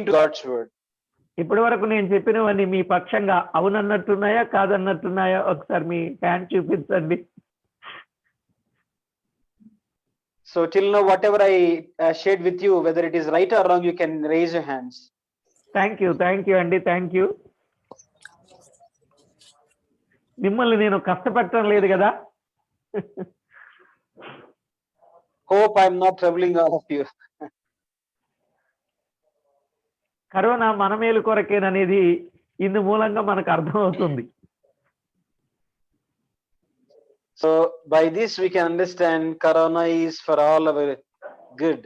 into God's word. ఇప్పటి వరకు నేను చెప్పినవన్నీ మీ పక్షంగా అవునన్నట్టున్నాయా కాదన్నట్టున్నాయా ఒకసారి మీ హ్యాండ్ చూపించండి. So till now, whatever I shared with you, whether it is right or wrong, you can raise your hands. Thank you అండి, thank you. మిమ్మల్ని నేను కష్టపెట్టడం లేదు కదా. Hope I am not troubling all of you. Corona మన మేలు కొరకేననేది ఇందు మూలంగా మనకు అర్థమవుతుంది. So by this we can understand Corona is for all our good.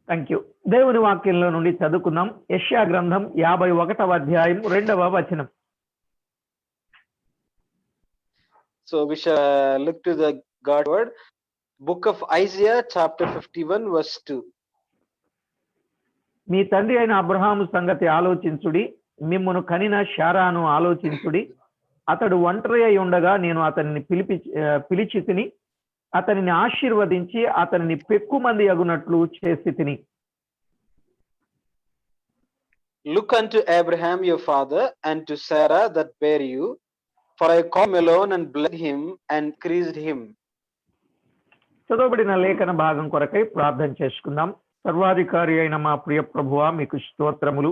Thank you. దేవుని వాక్యంలో నుండి చదువుకుందాం. యెషయా గ్రంథం 51వ అధ్యాయం 2వ వచనం. So we shall look to the God word, book of Isaiah chapter 51 verse 2. మీ తండ్రి అయిన అబ్రహాము సంగతి ఆలోచించుడి, మిమ్మును కనిన శారాను ఆలోచించుడి. అతడు ఒంటరి అయి ఉండగా నేను అతనిని పిలిచి తిని, అతనిని ఆశీర్వదించి అతనిని పెక్కుమంది అగునట్లు చేసి తిని. Look unto Abraham your father and to Sarah that bare you, for I called him alone and blessed him and increased him. చదవబడిన లేఖన భాగం కొరకై ప్రార్థన చేసుకుందాం. సర్వాధికారి అయిన మా ప్రియ ప్రభువా, మీకు స్తోత్రములు.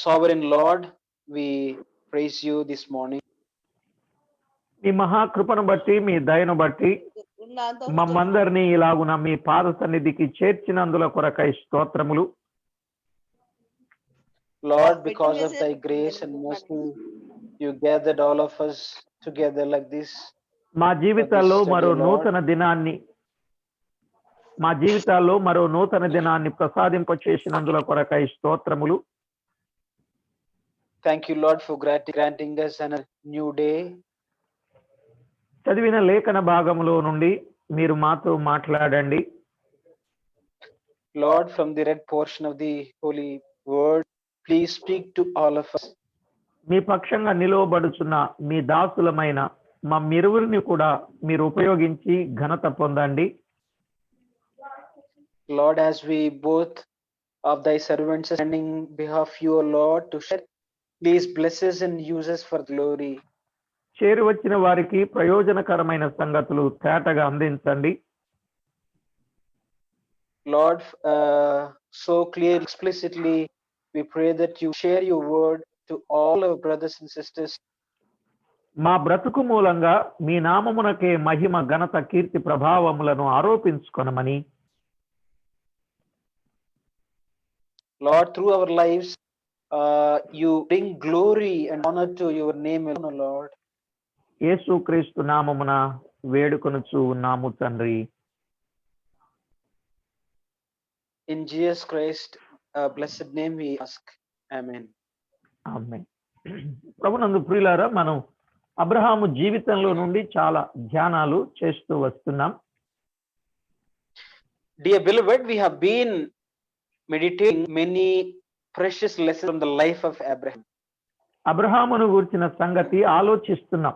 Sovereign Lord, we praise you this morning. మీ మహాకృపను బట్టి, మీ దయను బట్టి మమ్మందరినీ ఇలాగున మీ పాద సన్నిధికి చేర్చినందుల కొరకై స్తోత్రములు. Lord, because of thy grace and mercy, you gathered all of us together like this. మా జీవితాల్లో మరో నూతన దినాన్ని ప్రసాదింప చేసినందుల కొరకై స్తోత్రములు. Thank you, Lord, for granting us a new day. చదివిన లేఖన భాగంలో నుండి మీరు మాతో మాట్లాడండి. Lord, from the read portion of the holy word, please speak to all of us. మీ పక్షంగా నిలువబడుచున్న మీ దాసులమైన మా మిరువురిని కూడా మీరు ఉపయోగించి ఘనత పొందండి. Lord, as we both of thy servants are standing behalf you, O Lord, to share, please bless us and use us for glory. చేరి వచ్చిన వారికి ప్రయోజనకరమైన సంగతులు తేటగా అందించండి. Lord, so clear, explicitly, we pray that you share your word to all our brothers and sisters. మా బ్రతుకు మూలంగా మీ నామమునకే మహిమ, ఘనత, కీర్తి, ప్రభావములను ఆరోపించుకొనమని. Lord, through our lives, you bring glory and honor to your name alone, Lord. యేసుక్రీస్తు నామమున వేడుకొనుచు ఉన్నాము తండ్రి. In Jesus Christ blessed name we ask. Amen. ఆమేన్. ప్రభునందు ప్రియులారా, మనం అబ్రహాము జీవితంలో నుండి చాలా ధ్యానాలు చేస్తూ వస్తున్నాం. Dear beloved, we have been meditating many precious lessons from the life of Abraham. అబ్రహామును గురించిన సంగతి ఆలోచిస్తున్నాం.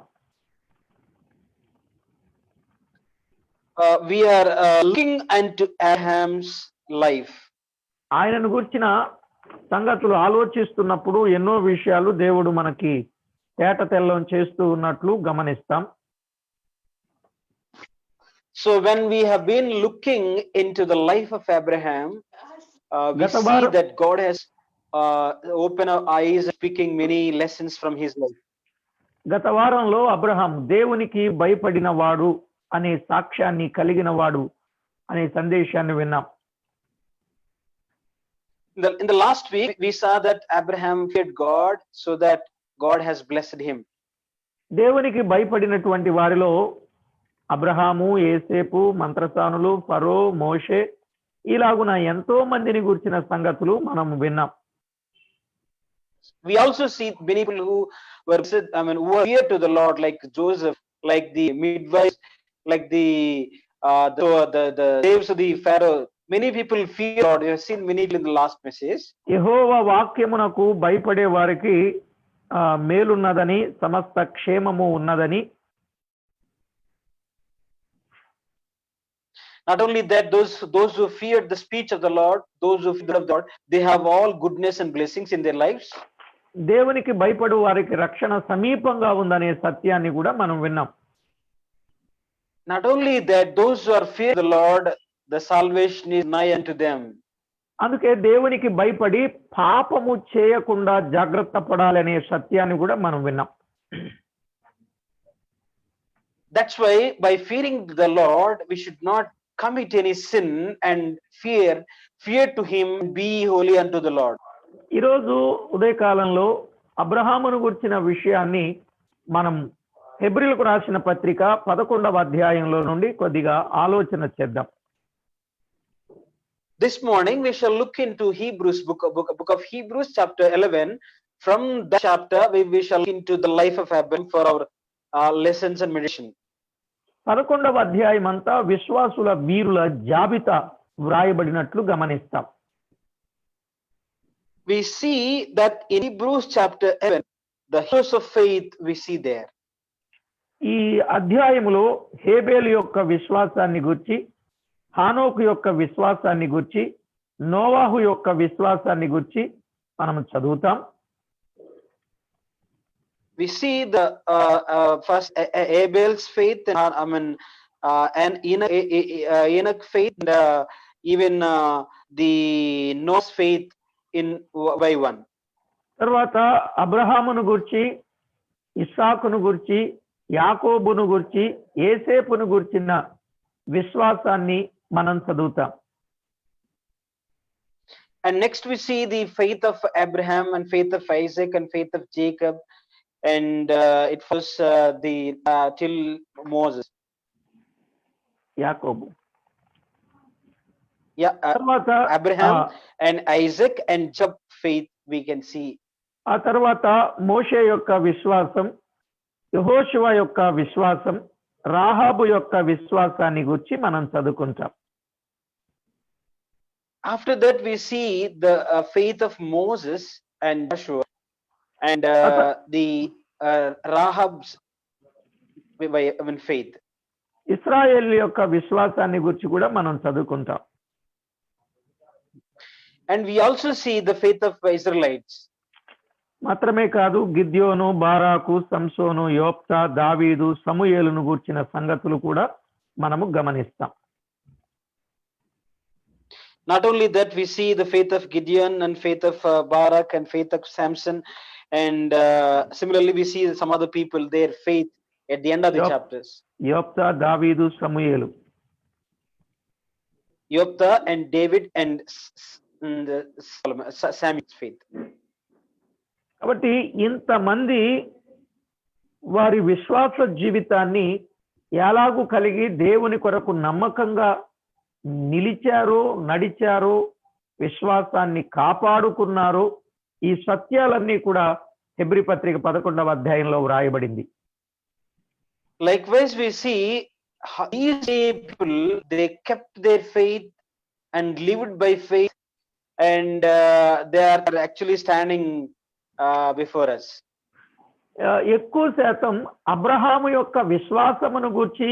We are looking into Abraham's life. ఆయనను గురించిన సంగతులు ఆలోచిస్తున్నప్పుడు ఎన్నో విషయాలు దేవుడు మనకి తేట తెల్లం చేస్తూ ఉన్నట్లు గమనిస్తాం. So when we have been looking into the life of Abraham, we see that God has opened our eyes, speaking many lessons from his life. గత వారంలో అబ్రహాం దేవునికి భయపడిన వాడు అనే సాక్ష్యాన్ని కలిగిన వాడు అనే సందేశాన్ని విన్నాం. In the last week, we saw that Abraham feared God, so that God has blessed him. దేవునికి భయపడినటువంటి వారిలో అబ్రహాము, యేసేపు, మంత్రసానులు, ఫరో, మోషే ఇలాగున ఎంతో మందిని గురించిన సంగతులు మనం విన్నాం. We also see many people who were dear to the Lord, like Joseph, like the midwives, like the slaves of the Pharaoh. Many people fear God. We have seen many in the last message. యెహోవా వాక్యమునకు భయపడే వారికి మేలున్నదని, సమస్త క్షేమము ఉన్నదని. Not only that, those who feared the speech of the Lord, those who feared the Lord, they have all goodness and blessings in their lives. దేవునికి భయపడు వారికి రక్షణ సమీపంగా ఉందనే సత్యాన్ని కూడా మనం విన్నాం. Not only that, those who are fear the Lord, the salvation is nigh unto them. అందుకే దేవునికి భయపడి పాపము చేయకుండా జాగ్రత్త పడాలనే సత్యాన్ని కూడా మనం విన్నాం. That's why by fearing the Lord, we should not commit any sin and fear to him, be holy unto the Lord. ఈరోజు ఉదయకాలంలో అబ్రహామును గురించిన విషయాన్ని మనం హెబ్రీలకు రాసిన పత్రిక 11వ అధ్యాయంలో నుండి కొద్దిగా ఆలోచన చేద్దాం. This morning we shall look into Hebrews book of Hebrews chapter 11. From that chapter we shall look into the life of Abraham for our lessons and meditation. 11వ అధ్యాయం అంతా విశ్వాసుల వీరుల జాబితా వ్రాయబడినట్లు గమనిస్తాం. We see that in Hebrews chapter 11, the heroes of faith we see there. ఈ అధ్యాయములో హేబేలు యొక్క విశ్వాసాన్ని గురించి, హానోకు యొక్క విశ్వాసాన్ని గురించి, నోవాహు యొక్క విశ్వాసాన్ని గురించి మనం చదువుతాం. We see the first Abel's faith, and Enoch faith, and even the Noah's faith in by one. తర్వాత అబ్రహామును గురించి, ఇస్సాకును గురించి, యాకోబును గురించి, యేసేపును గురించిన విశ్వాసాన్ని మనం చదువుతాం. And next we see the faith of Abraham and faith of Isaac and faith of Jacob, and it was till Moses. యాకోబు, తర్వాత Abraham and Isaac and Jacob faith we can see. ఆ తర్వాత మోషే యొక్క విశ్వాసం, యెహోషువ యొక్క విశ్వాసం, రాహాబు యొక్క విశ్వాసాన్ని గురించి మనం చదువుకుంటాం. After that we see the faith of Moses and Joshua and the Rahab's faith. ఇశ్రాయేలు యొక్క విశ్వాసాన్ని గురించి కూడా మనం చదువుకుంటాం. And we also see the faith of Israelites. మాత్రమే కాదు, గిద్యోను, బారాకు, సంసోను, యోప్తా, దావీదు, సమూయేలును గూర్చిన సంగతులు కూడా మనము గమనిస్తాం. Not only that, we see the faith of Gideon and faith of Barak and faith of Samson, and similarly we see some other people, their faith at the end of the chapters. యోప్తా, దావీదు, సమూయేలు, Yophthah and David and Samuel's faith. కాబట్టి ఇంతమంది వారి విశ్వాస జీవితాన్ని ఎలాగూ కలిగి దేవుని కొరకు నమ్మకంగా నిలిచారో, నడిచారో, విశ్వాసాన్ని కాపాడుకున్నారో, ఈ సత్యాలన్నీ కూడా హెబ్రీ పత్రిక 11వ అధ్యాయంలో వ్రాయబడింది. Likewise we see these people, they kept their faith and lived by faith, and they are actually standing before us. ఎక్కువ శాతం అబ్రహాము యొక్క విశ్వాసమును గురించి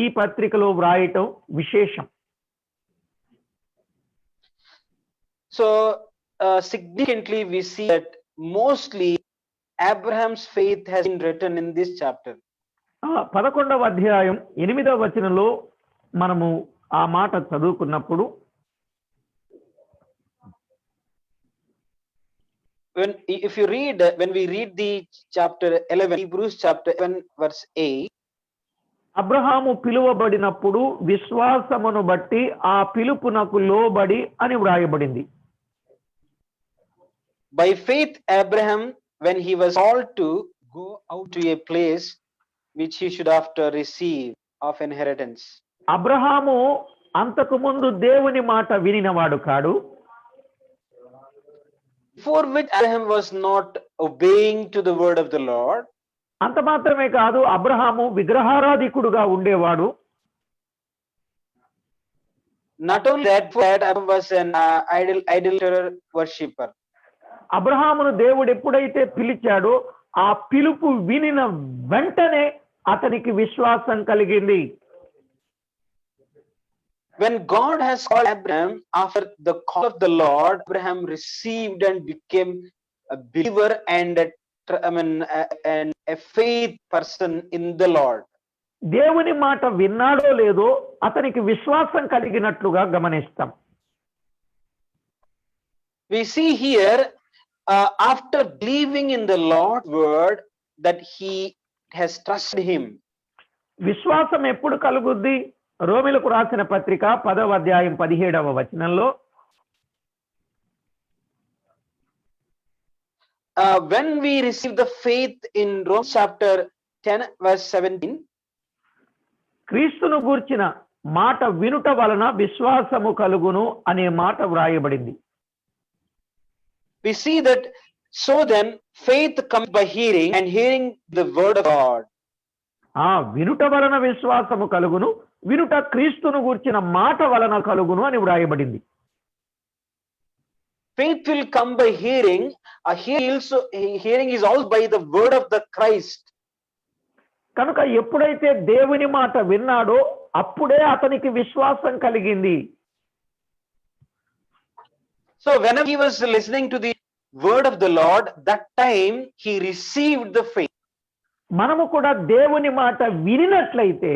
ఈ పత్రికలో వ్రాయటం విశేషం. So significantly we see that mostly Abraham's faith has been written in this chapter. 11వ అధ్యాయం 8వ వచనంలో మనము ఆ మాట చదువుకున్నప్పుడు, when we read the chapter 11, Hebrews chapter 11 verse 8, Abraham పిలువబడినప్పుడు విశ్వాసమును బట్టి ఆ పిలుపునకు లోబడి అని వ్రాయబడింది. By faith Abraham, when he was called to go out to a place which he should after receive of inheritance. Abraham అంతకు ముందు దేవుని మాట వినినవాడు కాడు. Before which Abraham was not obeying to the word of the Lord. అంత మాత్రమే కాదు, అబ్రహాము విగ్రహారాధికుడుగా ఉండేవాడు. Not only that, Abraham was an idol worshipper. అబ్రహామును దేవుడు ఎప్పుడైతే పిలిచాడో ఆ పిలుపు వినిన వెంటనే అతనికి విశ్వాసం కలిగింది. when God has called Abraham, after the call of the Lord, Abraham received and became a believer and a faith person in the Lord. దేవుని మాట విన్నాడో లేదో అతనికి విశ్వాసం కలిగినట్లుగా గమనిస్తాం. We see here after believing in the Lord word that he has trusted him. విశ్వాసం ఎప్పుడు కలుగుద్ది? రోమిలకు రాసిన పత్రిక 10వ అధ్యాయం 17వ వచనంలో when we receive the faith in Romans chapter 10 verse 17, క్రీస్తును గూర్చిన మాట వినుట వలన విశ్వాసము కలుగును అనే మాట వ్రాయబడింది. we see that so then faith comes by hearing and hearing the word of God. వినుట వలన విశ్వాసము కలుగును, వినుట క్రీస్తును గూర్చిన మాట వలన కలుగును అని వ్రాయబడింది. Faith will come by hearing. Hearing is also by the word of the Christ. కనుక ఎప్పుడైతే దేవుని మాట విన్నాడో అప్పుడే అతనికి విశ్వాసం కలిగింది. So whenever he was listening to the word of the Lord, that time he received the faith. మనము కూడా దేవుని మాట వినినట్లయితే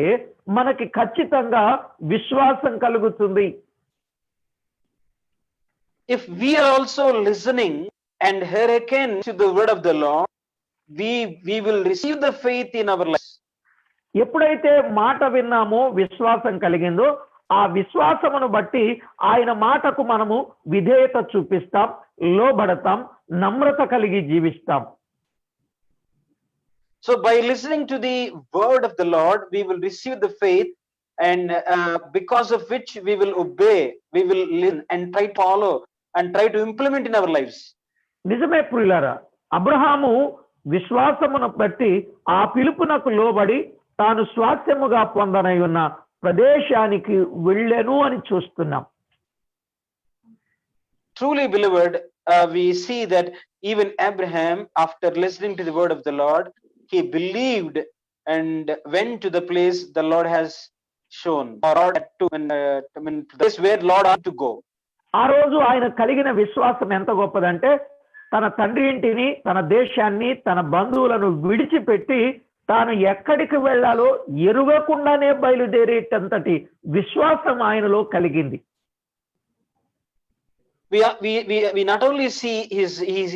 మనకి ఖచ్చితంగా విశ్వాసం కలుగుతుంది. If we are also listening and hearken to the word of the Lord, we will receive the faith in our lives. ఎప్పుడైతే మాట విన్నామో విశ్వాసం కలిగిందో ఆ విశ్వాసమును బట్టి ఆయన మాటకు మనము విధేయత చూపిస్తాం, లోబడతాం, నమ్రత కలిగి జీవిస్తాం. So by listening to the word of the Lord, we will receive the faith, and because of which we will obey, we will listen and try to follow and try to implement in our lives. నిజమే ప్రియులారా, అబ్రహాము విశ్వాసమును బట్టి ఆ పిలుపునకు లోబడి తాను స్వాస్థ్యముగా పొందనై ఉన్న ప్రదేశానికి వెళ్ళెను అని చూస్తున్నాం. Truly, beloved, we see that even Abraham, after listening to the word of the Lord, he believed and went to the place the Lord has shown, or to the place where Lord ought to go. ఆ రోజు ఆయన కలిగిన విశ్వాసం ఎంత గొప్పదంటే తన తండ్రి ఇంటిని, తన దేశాన్ని, తన బంధువులను విడిచిపెట్టి తాను ఎక్కడికి వెళ్ళాలో ఎరుగకుండానే బయలుదేరేటంతటి విశ్వాసం ఆయనలో కలిగింది. We not only see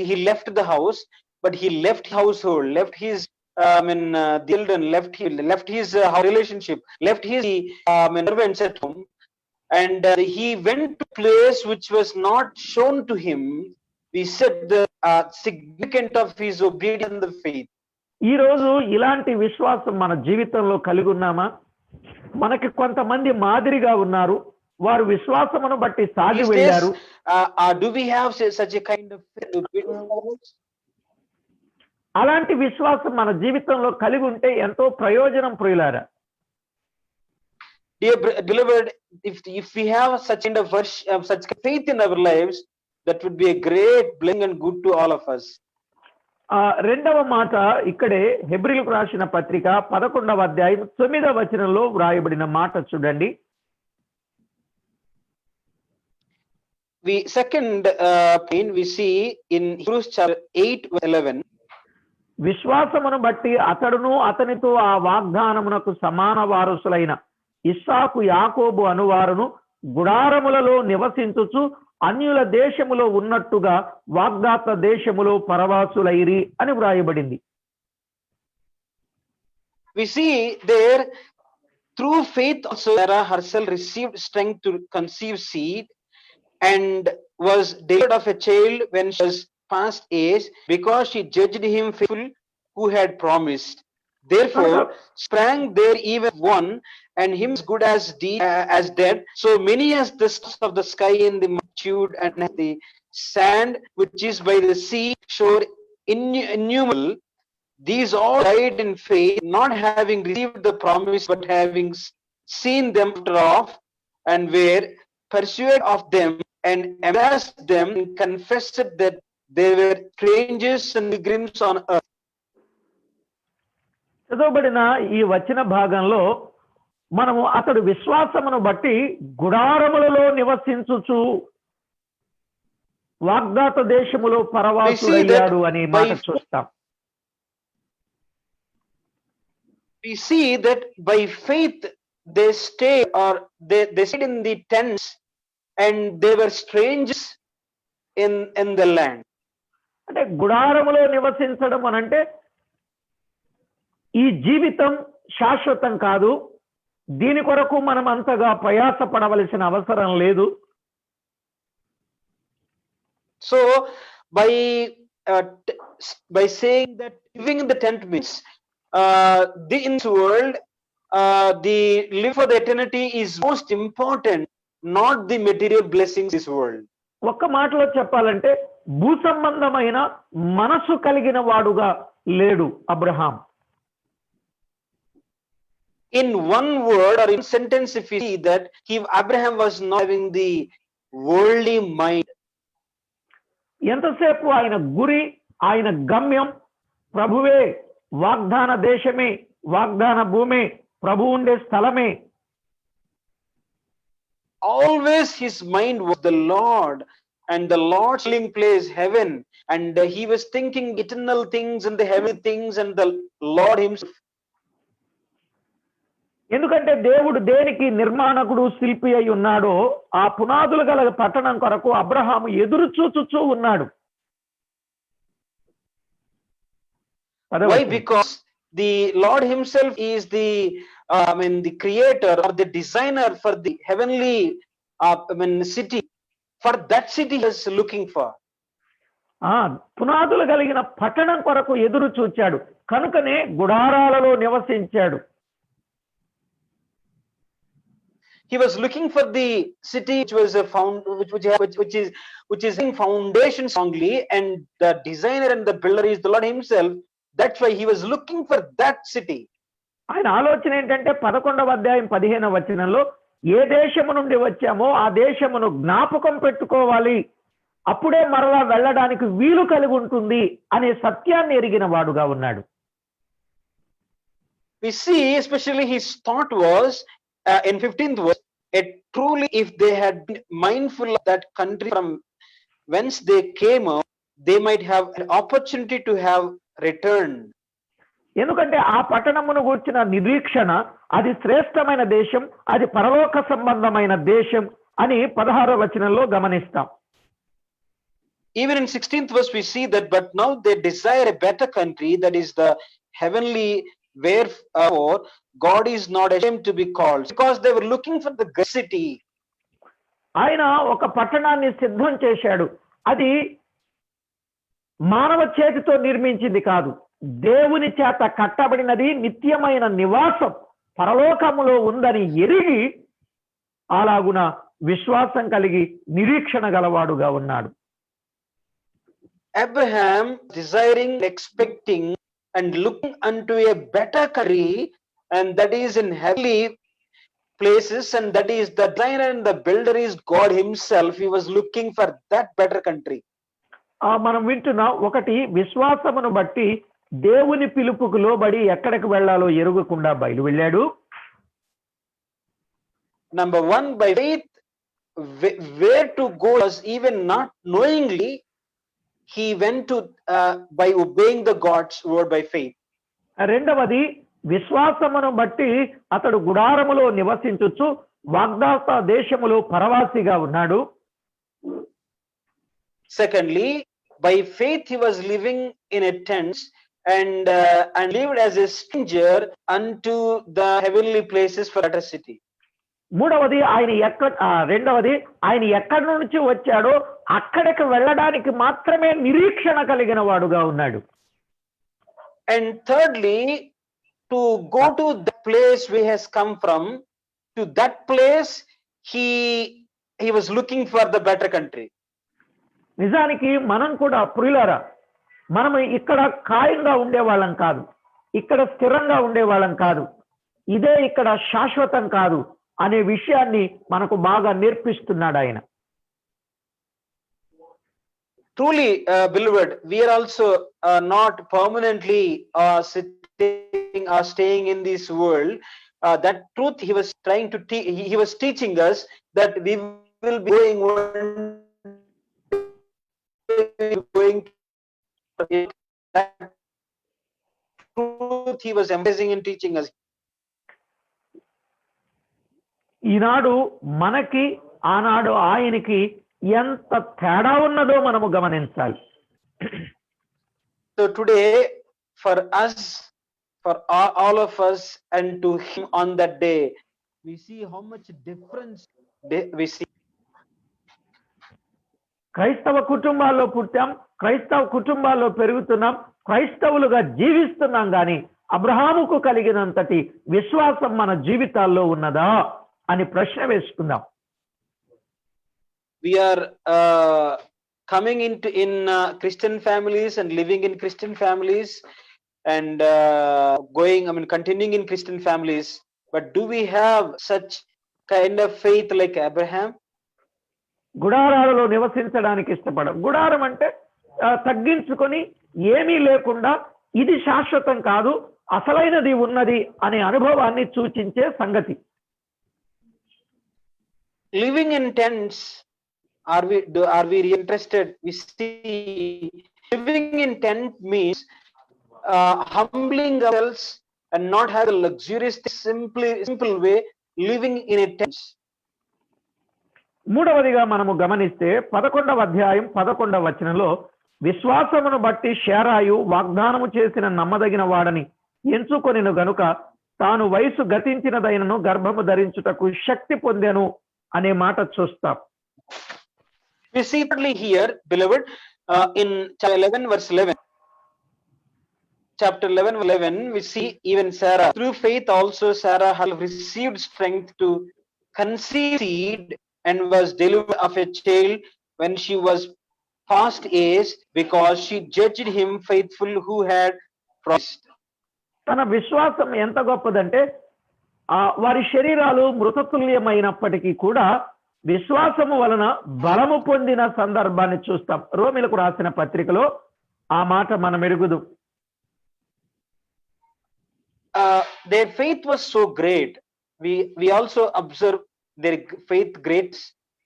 he left the house, but he left household, left his children, left his relationship, left his servants at home, and he went to a place which was not shown to him. We said the significance of his obedience and the faith. ఈ రోజు ఇలాంటి విశ్వాసం మన జీవితంలో కలిగి ఉన్నామా? మనకి కొంతమంది మాదిరిగా ఉన్నారు, వారు విశ్వాసమును బట్టి సాగి వెళ్ళారు. Do we have such a kind of faith? అలాంటి విశ్వాసం మన జీవితంలో కలిగి ఉంటే ఎంతో ప్రయోజనం ప్రియులారా. Dear beloved, if we have such kind of such faith in our lives, that would be a great blessing and good to all of us. రెండవ మాట ఇక్కడే హెబ్రీలకు రాసిన పత్రిక 11వ అధ్యాయం 9వ వచనంలో వ్రాయబడిన మాట చూడండి. Second point we see in Hebrews chapter 8:11. విశ్వాసమును బట్టి అతడును అతనితో ఆ వాగ్దానమునకు సమాన వారసులైన ఇస్సాకు, యాకోబు అనువారును గుడారములలో నివసించుచు అన్యుల దేశములో ఉన్నట్టుగా వాగ్దాత దేశములో పరవాసులైరి అని వ్రాయబడింది. We see there, through faith also Sarah herself received strength to conceive seed and was delivered of a child when she was past age, because she judged him faithful who had promised. Therefore sprang there even one, and him as good as dead, so many as the stars of the sky in the multitude, and the sand which is by the sea shore innumerable. These all died in faith, not having received the promise, but having seen them after off, and were persuaded of them, and embraced them, and confessed that they were strangers and pilgrims on earth. చదవబడిన ఈ వచన భాగంలో మనము అతడు విశ్వాసమును బట్టి గుడారములలో నివసించుచు వాగ్దాత దేశములో పరవాసుడయ్యాడు అనే మాట చూస్తాం. We see that by faith they stayed, or they stayed in the tents, and they were strangers in the land. అంటే గుడారములో నివసించడం అనంటే ఈ జీవితం శాశ్వతం కాదు, దీని కొరకు మనం అంతగా ప్రయాసపడవలసిన అవసరం లేదు. So by saying that living in the tent means in this world, the live for the eternity is most important, not the material blessings this world. ఒక్క మాటలో చెప్పాలంటే భూ సంబంధమైన మనసు కలిగిన వాడుగా లేడు Abraham. In one word or in sentence, if we see that Abraham was not having the worldly mind. ఎంతసేపు ఆయన గురి, ఆయన గమ్యం ప్రభువే, వాగ్దాన దేశమే, వాగ్దాన భూమే, ప్రభు ఉండే స్థలమే. Always his mind was the Lord and the Lord's dwelling place, heaven, and he was thinking eternal things and the heavenly things and the Lord himself. ఎందుకంటే దేవుడు దేనికి నిర్మాణకుడు శిల్పి అయి ఉన్నాడో ఆ పునాదులు గల పట్టణం కొరకు అబ్రహాము ఎదురు చూచుచూ ఉన్నాడు. Why? Because the Lord himself is the the creator or the designer for the heavenly city. For that city he is looking for. పునాదులు కలిగిన పట్టణం కొరకు ఎదురు చూచాడు, కనుకనే గుడారాలలో నివసించాడు. He was looking for the city which was which is in foundation strongly, and the designer and the builder is the Lord himself. That's why he was looking for that city. ఆయన ఆలోచన ఏంటంటే 11వ అధ్యాయం 15వ వచనంలో ఏ దేశము నుండి వచ్చామో ఆ దేశమును జ్ఞాపకం పెట్టుకోవాలి, అప్పుడే మరలా వెళ్ళడానికి వీలు కలిగి ఉంటుంది అనే సత్యాన్ని ఎరిగిన వాడుగా ఉన్నాడు. We see especially his thought was in 15th verse, truly if they had been mindful of that country from whence they came out, they might have an opportunity to have returned. ఎందుకంటే ఆ పట్టణమును గూర్చిన నిరీక్షణ అది శ్రేష్టమైన దేశం, అది పరలోక సంబంధమైన దేశం అని 16వ వచనంలో గమనిస్తాం. Even in 16th verse we see that, but now they desire a better country, that is the heavenly, wherefore God is not ashamed to be called, because they were looking for the great city. ఆయన ఒక పట్టణాన్ని సిద్ధం చేశాడు, అది మానవ చేతితో నిర్మించింది కాదు, దేవుని చేత కట్టబడినది, నిత్యమైన నివాసం పరలోకములో ఉందని ఎరిగి అలాగున విశ్వాసం కలిగి నిరీక్షణ గలవాడుగా ఉన్నాడు. Abraham desiring, expecting and looking unto a better country, and that is in heavenly places, and that is the designer and the builder is God himself. He was looking for that better country. మనం వింటున్న ఒకటి, విశ్వాసమును బట్టి దేవుని పిలుపుకు లోబడి ఎక్కడికి వెళ్ళాలో ఎరుగకుండా బయలు వెళ్ళాడు. Number one, by faith, where to go was even not knowingly, he went to by obeying the God's word by faith. రెండవది, విశ్వాసమును బట్టి అతడు గుడారములో నివసించుచు వాగ్దాత దేశములో పరవాసిగా ఉన్నాడు. Secondly, by faith he was living in a tent and lived as a stranger unto the heavenly places for that city. రెండవది, ఆయన ఎక్కడి నుంచి వచ్చాడో అక్కడికి వెళ్ళడానికి మాత్రమే నిరీక్షణ కలిగిన వాడుగా ఉన్నాడు. And thirdly, to go to the place where he has come from, to that place he was looking for the better country. నిజానికి మనం కూడా ప్రియులారా, మనం ఇక్కడ ఖాయంగా ఉండేవాళ్ళం కాదు, ఇక్కడ స్థిరంగా ఉండేవాళ్ళం కాదు, ఇదే ఇక్కడ శాశ్వతం కాదు అనే విషయాన్ని మనకు బాగా నేర్పిస్తున్నాడు ఆయన. Truly, beloved, we are also not permanently sitting or staying in this world. that truth he was trying to teach. He was teaching us that we will be going one day, going to that truth he was emphasizing in teaching us. ఈనాడు మనకి ఆనాడు ఆయనకి ఎంత తేడా ఉన్నదో మనము గమనించాలి. So today, for us, for all of us, and to him on that day, we see how much difference we see. క్రైస్తవ కుటుంబాల్లో పుట్టాం, క్రైస్తవ కుటుంబాల్లో పెరుగుతున్నాం, క్రైస్తవులుగా జీవిస్తున్నాం, కానీ అబ్రహాముకు కలిగినంతటి విశ్వాసం మన జీవితాల్లో ఉన్నదా అని ప్రశ్న వేసుకుందాం. We are coming into in Christian families and living in Christian families and continuing in Christian families, but do we have such kind of faith like Abraham? గుడారాలలో నివసించడానికి ఇష్టపడం. గుడారం అంటే తగ్గించుకొని ఏమీ లేకుండా ఇది శాశ్వతం కాదు, అసలైనది ఉన్నది అనే అనుభవాన్ని సూచించే సంగతి. Living in tents, are we interested? We see living in tent means humbling ourselves and not have a luxurious simple way living in a tent. మూడవదిగా మనము గమనిస్తే 11వ అధ్యాయం 11వ వచనంలో విశ్వాసమును బట్టి శారాయు వాగ్దానము చేసిన నమ్మదగిన వాడని ఎంచుకొనిను గనుక తాను వయసు గతించినదైనను గర్భము ధరించుటకు శక్తి పొందెను అనే మాట చూస్తాం. We see here, beloved, in chapter 11 verse 11. Chapter 11, we see even Sarah. Through faith also Sarah had received strength to conceive seed and was delivered of a child when she was past age, because she judged him faithful who had promised. తన విశ్వాసం ఎంత గొప్పదంటే వారి శరీరాలు మృతతుల్యమైనప్పటికీ కూడా విశ్వాసము వలన బలము పొందిన సందర్భాన్ని చూస్తాం. రోమిలకు రాసిన పత్రికలో ఆ మాట మనం ఎరుగుదు. Their faith was so great. We also observe their faith great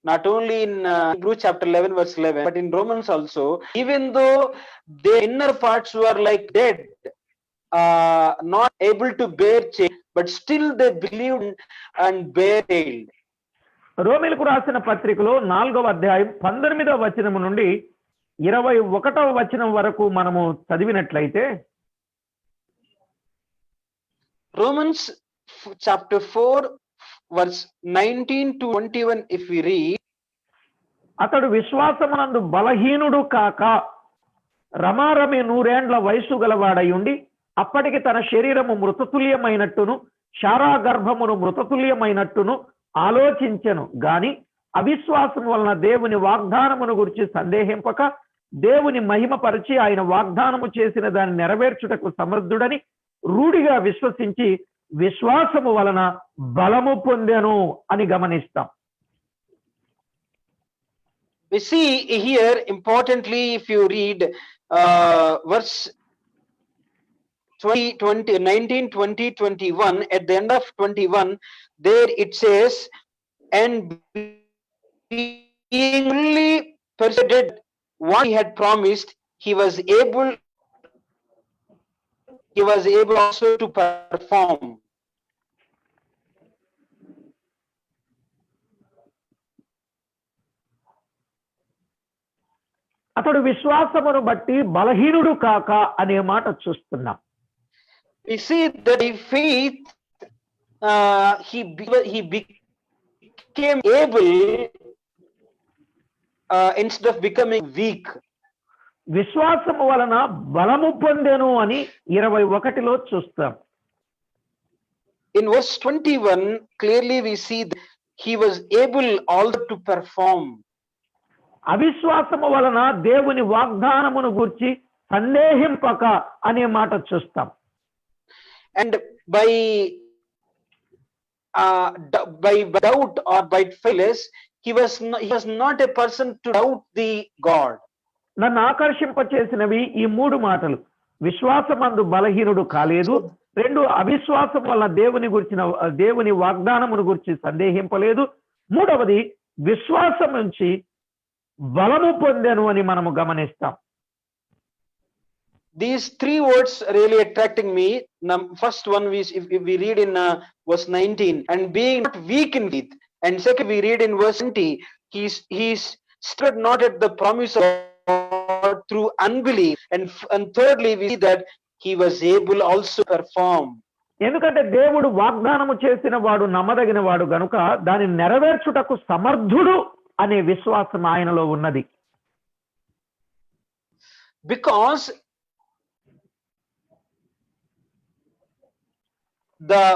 not only in Hebrews chapter 11 verse 11, but in Romans also. Even though their inner parts were like dead, not able to bear change, but still they believed and bare child. రోమిలకు రాసిన పత్రికలో 4వ అధ్యాయం 19వ వచనం నుండి 21వ వచనం వరకు మనము చదివినట్లయితే, Romans chapter 4 verse 19 to 21 if we read, అతడు విశ్వాసమునందు బలహీనుడు కాక రమారమి 100 ఏండ్ల వయసు గలవాడై ఉండి అప్పటికి తన శరీరము మృతతుల్యమైనట్టును శారా గర్భమును మృతతుల్యమైనట్టును ఆలోచించెను గాని అవిశ్వాసం వలన దేవుని వాగ్దానమును గురించి సందేహింపక దేవుని మహిమపరిచి ఆయన వాగ్దానము చేసిన దాన్ని నెరవేర్చుటకు సమర్థుడని రూఢిగా విశ్వసించి విశ్వాసము వలన బలము పొందెను అని గమనిస్తాం. We see here importantly, if you read verse 19, 20, 21, at the end of 21, there it says, and being fully persuaded what he had promised, he was able also to perform. అతడు విశ్వాసమును బట్టి బలహీనుడు కాక అనే మాట చూస్తున్నాం. We see that in faith he became able instead of becoming weak. విశ్వాసము వలన బలము పొందెను అని 21లో చూస్తాం. In verse 21 clearly we see that he was able also to perform. అవిశ్వాసము వలన దేవుని వాగ్దానమును గూర్చి సందేహింపక అనే మాట చూస్తాం. And by doubt or by failures, he was not a person to doubt the God. నన్ను ఆకర్షింప చేసినవి ఈ 3 మాటలు. విశ్వాసమందు బలహీనుడు కాలేదు, రెండు, అవిశ్వాసం వల్ల దేవుని వాగ్దానమును గురించి సందేహింపలేదు. మూడవది, విశ్వాసం నుంచి బలము పొందెను అని మనము గమనిస్తాం. These three words really attracting me. First one, if we read in verse 19, and being not weak in faith. And second, we read in verse 20, he stood not at the promise of God through unbelief. And thirdly, we see that he was able also to perform. ఎందుకంటే దేవుడు వాగ్దానము చేసిన వాడు నమ్మదగిన వాడు గనుక దాన్ని నెరవేర్చుటకు సమర్థుడు అనే విశ్వాసం ఆయనలో ఉన్నది. Because the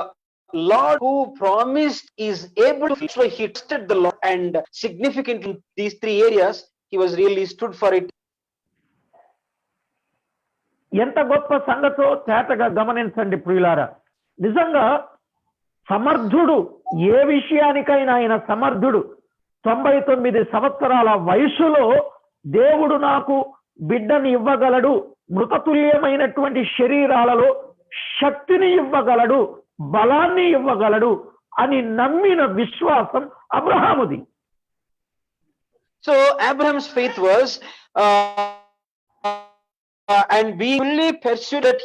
Lord who promised is able to, so he trusted the Lord, and significantly in these three areas he was really stood for it. ఎంత గొప్ప సంగతో తేటగా గమనించండి ప్రియులారా. నిజంగా సమర్థుడు, ఏ విషయానికైనా ఆయన సమర్థుడు. 99 సంవత్సరాల వయసులో దేవుడు నాకు బిడ్డని ఇవ్వగలడు, మృతతుల్యమైనటువంటి శరీరాలలో శక్తిని ఇవ్వగలడు, బలాన్ని ఇవ్వగలడు అని నమ్మిన విశ్వాసం అబ్రహాముది. So Abraham's faith was and being fully pursued that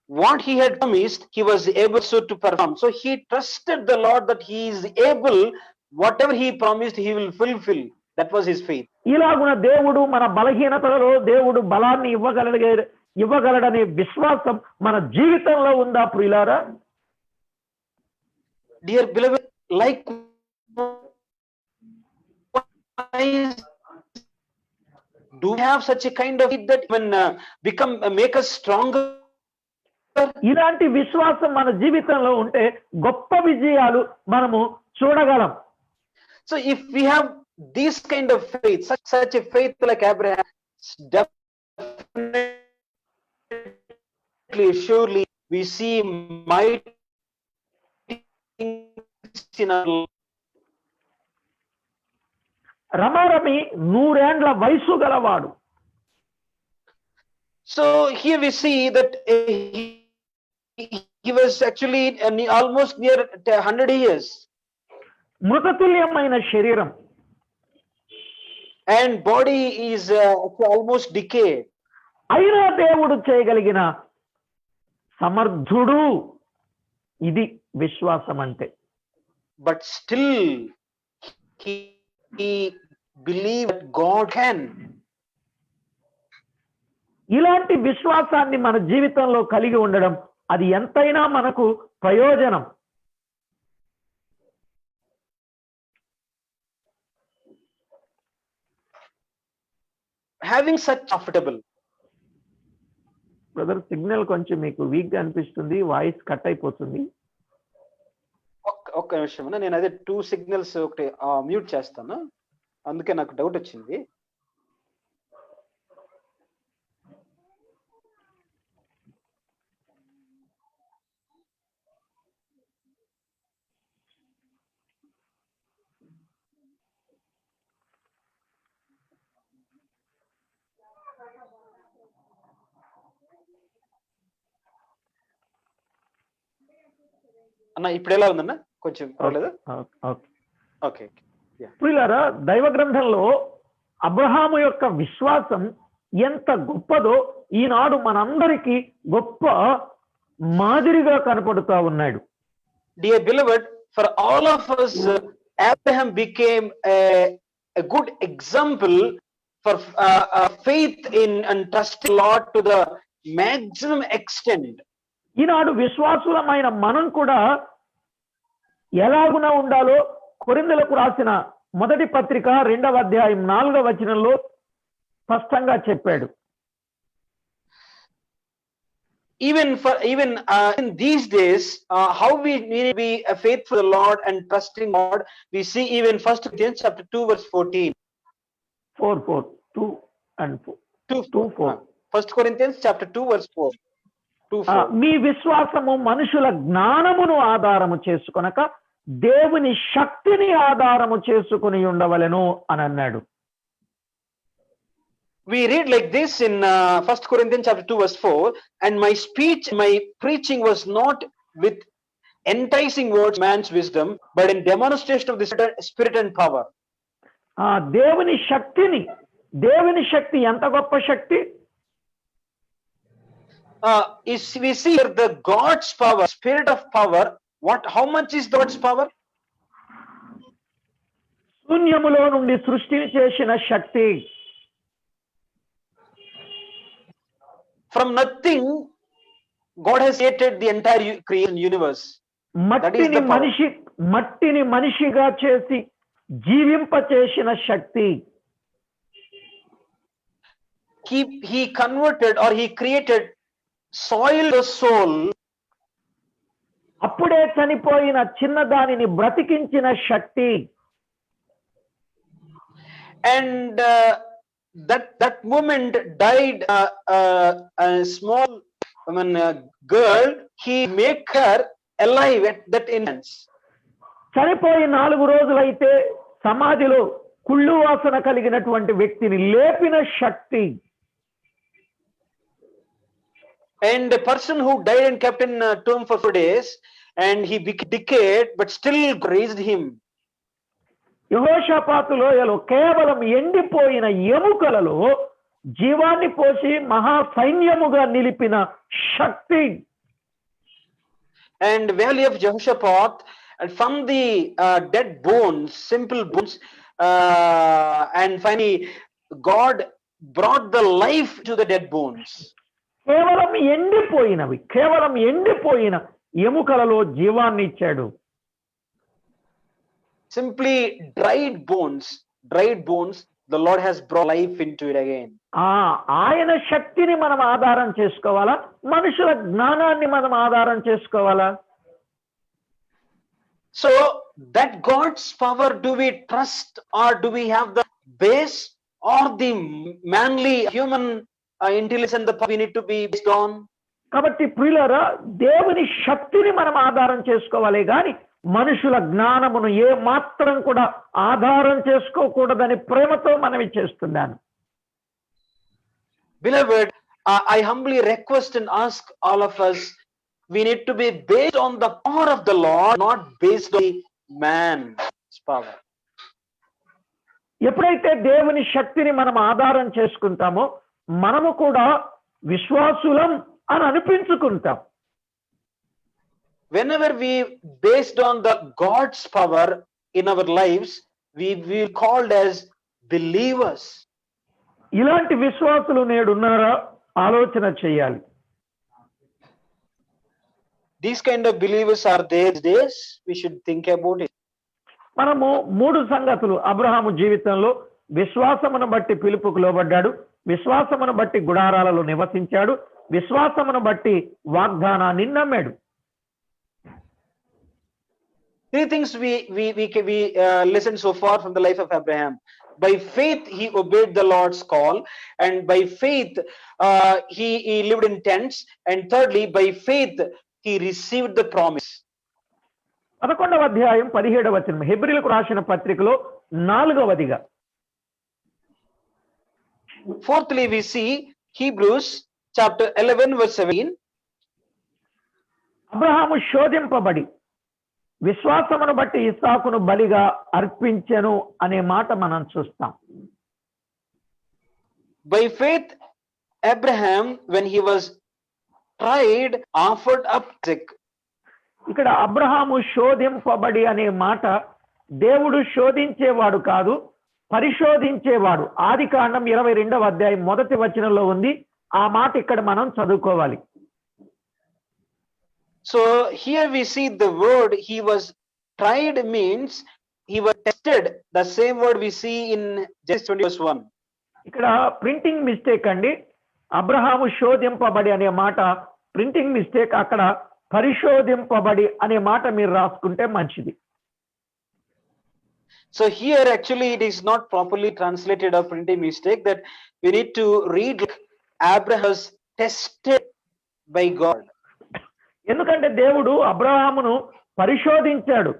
what he had promised, he was able so to perform. So he trusted the Lord that he is able, whatever he promised he will fulfill. That was his faith. ఇలాగున దేవుడు మన బలహీనతలలో దేవుడు బలాన్ని ఇవ్వగలడనే విశ్వాసం మన జీవితంలో ఉందా ప్రియులారా? Dear beloved, likewise, do we have such a kind of faith that even make us stronger? ఇలాంటి విశ్వాసం మన జీవితంలో ఉంటే గొప్ప విజయాలు మనము చూడగలం. So if we have this kind of faith, such a faith like Abraham, definitely, surely we see mighty things in our life. రమారమి 100 ఏండ్ల వయసు గలవాడు. So here we see that he was actually almost near 100 years. మృతతుల్యమైన శరీరం. And body is almost decayed. అయినా దేవుడు చేయగలిగిన సమర్థుడు. ఇది విశ్వాసం అంటే. But still he believed that God can. ఇలాంటి విశ్వాసాన్ని మన జీవితంలో కలిగి ఉండడం అది ఎంతైనా మనకు ప్రయోజనం. Having such comfortable. Brother, signal కొంచెం మీకు వీక్ గా అనిపిస్తుంది, వాయిస్ కట్ అయిపోతుంది. ఒక్క నిమిషం, నేను అదే 2 సిగ్నల్స్ ఒకటి మ్యూట్ చేస్తాను, అందుకే నాకు డౌట్ వచ్చింది. అన్న ఇప్పుడు ఎలా ఉందన్న? కొంచెం పర్లేదు. ఓకే. ప్రియులారా, దైవ గ్రంథంలో అబ్రహాము యొక్క విశ్వాసం ఎంత గొప్పదో ఈనాడు మనందరికీ గొప్ప మాదిరిగా కనపడుతూ ఉన్నాడు. Dear beloved, for all of us, Abraham became a good example for faith in and trust Lord to the maximum extent. ఈనాడు విశ్వాసులమైన మనం కూడా ఎలాగున ఉండాలో కొరింథీయులకు రాసిన మొదటి పత్రిక 2వ అధ్యాయం 4వ వచనంలో స్పష్టంగా చెప్పాడు. Even in these days, how we need to be faithful to the Lord and trusting God, we see even 1 Corinthians chapter 2 verse 14. 2 and 4. 1 Corinthians chapter 2 verse 4. మీ విశ్వాసము మనుషుల జ్ఞానమును ఆధారము చేసుకొనక దేవుని శక్తిని ఆధారము చేసుకుని ఉండవలెను అని అన్నాడు. we read like this in 1 Corinthians chapter 2 verse 4, and my speech, my preaching was not with enticing words, man's wisdom, but in demonstration of the spirit and power. ఆ దేవుని శక్తి ఎంత గొప్ప శక్తి? We see here the God's power, spirit of power. How much is God's power? శూన్యములో నుండి సృష్టిని చేసిన శక్తి. From nothing, God has created the entire creation universe. మట్టిని మనిషిగా చేసి జీవింపచేసిన శక్తి. He converted or he created soil the soul. అప్పుడే చనిపోయిన చిన్నదానిని బ్రతికించిన శక్తి. And that moment died a small girl. He make her alive at that instant. చనిపోయి 4 రోజులైతే సమాధిలో కుళ్ళు వాసన కలిగినటువంటి వ్యక్తిని లేపిన శక్తి. And the person who died and kept in tomb for 4 days and he decayed but still raised him. యెహోషాపాతు లోయలో కేవలం ఎండిపోయిన ఎముకలలో జీవాన్ని పోసి మహా సైన్యముగా నిలిపిన శక్తి. And valley of Jehoshaphat, and from the dead bones, simple bones, and finally God brought the life to the dead bones. కేవలం ఎండిపోయిన ఎముకలలో జీవాన్ని ఇచ్చాడు. Simply dried bones, the Lord has brought life into it again. ఆయన శక్తిని మనం ఆధారం చేసుకోవాలా, మనుషుల జ్ఞానాన్ని మనం ఆధారం చేసుకోవాలా? So that God's power, do we trust or do we have the base or the manly human intelligence and the power we need to be based on? కాబట్టి ప్రియులారా, దేవుని శక్తిని మనం ఆధారం చేసుకోవాలి గాని మనుషుల జ్ఞానమును ఏ మాత్రం కూడా ఆధారం చేసుకోకూడదని ప్రేమతో మనవి చేస్తున్నాను. Beloved, I humbly request and ask all of us, we need to be based on the power of the Lord, not based on man's power. ఎప్పుడైతే దేవుని శక్తిని మనం ఆధారం చేసుకుంటామో మనము కూడా విశ్వాసులం అని అనిపించుకుంటాం. Whenever we based on the God's power in our lives, we will called as believers. ఇలాంటి విశ్వాసులు నేడున్నారా? ఆలోచన చేయాలి. These kind of believers are there these days. We should think about it. మనము 3 సంగతులు అబ్రహాము జీవితంలో విశ్వాసమును బట్టి పిలుపుకు లోబడ్డాడు, విశ్వాసమును బట్టి గుడారాలలో నివసించాడు, విశ్వాసమును బట్టి వాగ్దానాన్ని నమ్మాడు. 3 things we listened so far from the life of Abraham. By faith he obeyed the Lord's call, and by faith he lived in tents, and thirdly by faith he received the promise. 11వ అధ్యాయం 17వ వచనం హెబ్రీయులకు రాసిన పత్రికలో 4వదిగా. Fourthly we see Hebrews chapter 11 verse 17. Abraham శోధింపబడి విశ్వాసమును బట్టి ఇస్సాకును బలిగా అర్పించెను అనే మాట మనం చూస్తాం. By faith Abraham, when he was tried, offered up Isaac. ఇక్కడ అబ్రహాము శోధింపబడి అనే మాట దేవుడు శోధించేవాడు కాదు, పరిశోధించేవాడు. ఆదికాండం 22వ అధ్యాయం 1వ వచనంలో ఉంది. ఆ మాట ఇక్కడ మనం చదువుకోవాలి. So here we see the word he was tried means he was tested. The same word we see in Genesis 20 verse 1. ఇక్కడ ప్రింటింగ్ మిస్టేక్ అండి. అబ్రహాము శోధింపబడి అనే మాట ప్రింటింగ్ మిస్టేక్. అక్కడ పరిశోధింపబడి అనే మాట మీరు రాసుకుంటే మంచిది. So here actually it is not properly translated or printing mistake, that we need to read Abraham was tested by God. ఎందుకంటే దేవుడు అబ్రహామును పరిశోధించాడు.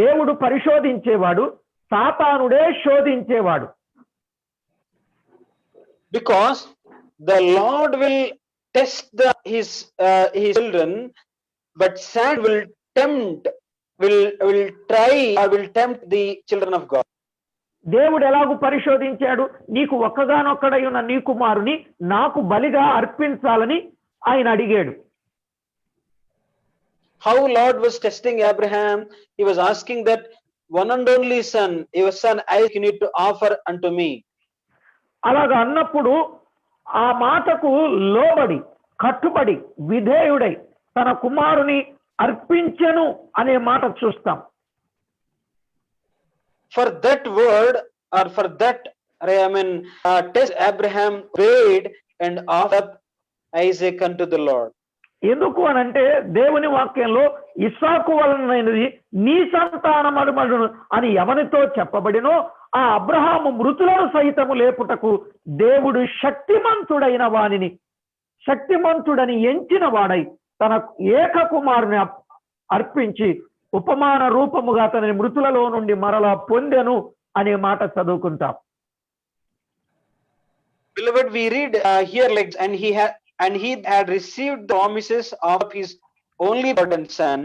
దేవుడు పరిశోధించేవాడు, సాతానుడే శోధించేవాడు. Because the Lord will test his children, but Satan will tempt, will try or will tempt the children of God. దేవుడు ఎలాగూ పరిశోధించాడు, నీకు ఒక్కగానొక్కడై ఉన్న నీ కుమారుని నాకు బలిగా అర్పించాలని ఆయన అడిగాడు. How Lord was testing Abraham? He was asking that one and only son, your son Isaac, you need to offer unto me. అలాగా అన్నప్పుడు ఆ మాటకు లోబడి కట్టుబడి విధేయుడై తన కుమారుని అర్పించెను అనే మాట చూస్తాం. For that word, or for that, test, Abraham prayed and offered Isaac unto the Lord. ఎందుకు అనంటే దేవుని వాక్యంలో ఇస్సాకు వలనైనది నీ సంతానమడుమడును అని ఎవరితో చెప్పబడినో ఆ అబ్రహాము మృతులను సహితము లేపుటకు దేవుడు శక్తిమంతుడైన వానిని, శక్తిమంతుడని ఎంచిన వాడై తన ఏక కుమారుని అర్పించి ఉపమాన రూపముగా తనని మృతులలో నుండి మరలా పొందెను అనే మాట చదువుకుంటాం. Beloved, we read here like, and he had received the promises of his only begotten son,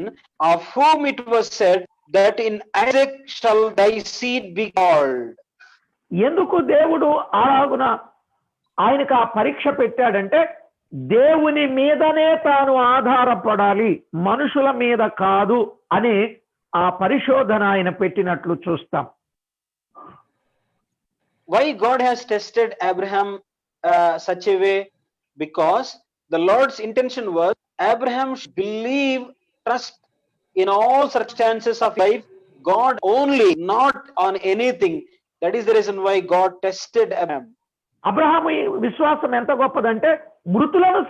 of whom it was said that in Isaac shall thy seed be called. ఎందుకు దేవుడు అలాగున ఆయనకు ఆ పరీక్ష పెట్టాడంటే దేవుని మీదనే తాను ఆధారపడాలి, మనుషుల మీద కాదు అని ఆ పరిశోధన ఆయన పెట్టినట్లు చూస్తాం. Why God has tested Abraham such a way? Because the Lord's intention was Abraham should believe, trust in all circumstances of life, God only, not on anything. That is the reason why God tested Abraham. Abraham విశ్వాసం ఎంత గొప్పదంటే మృతులను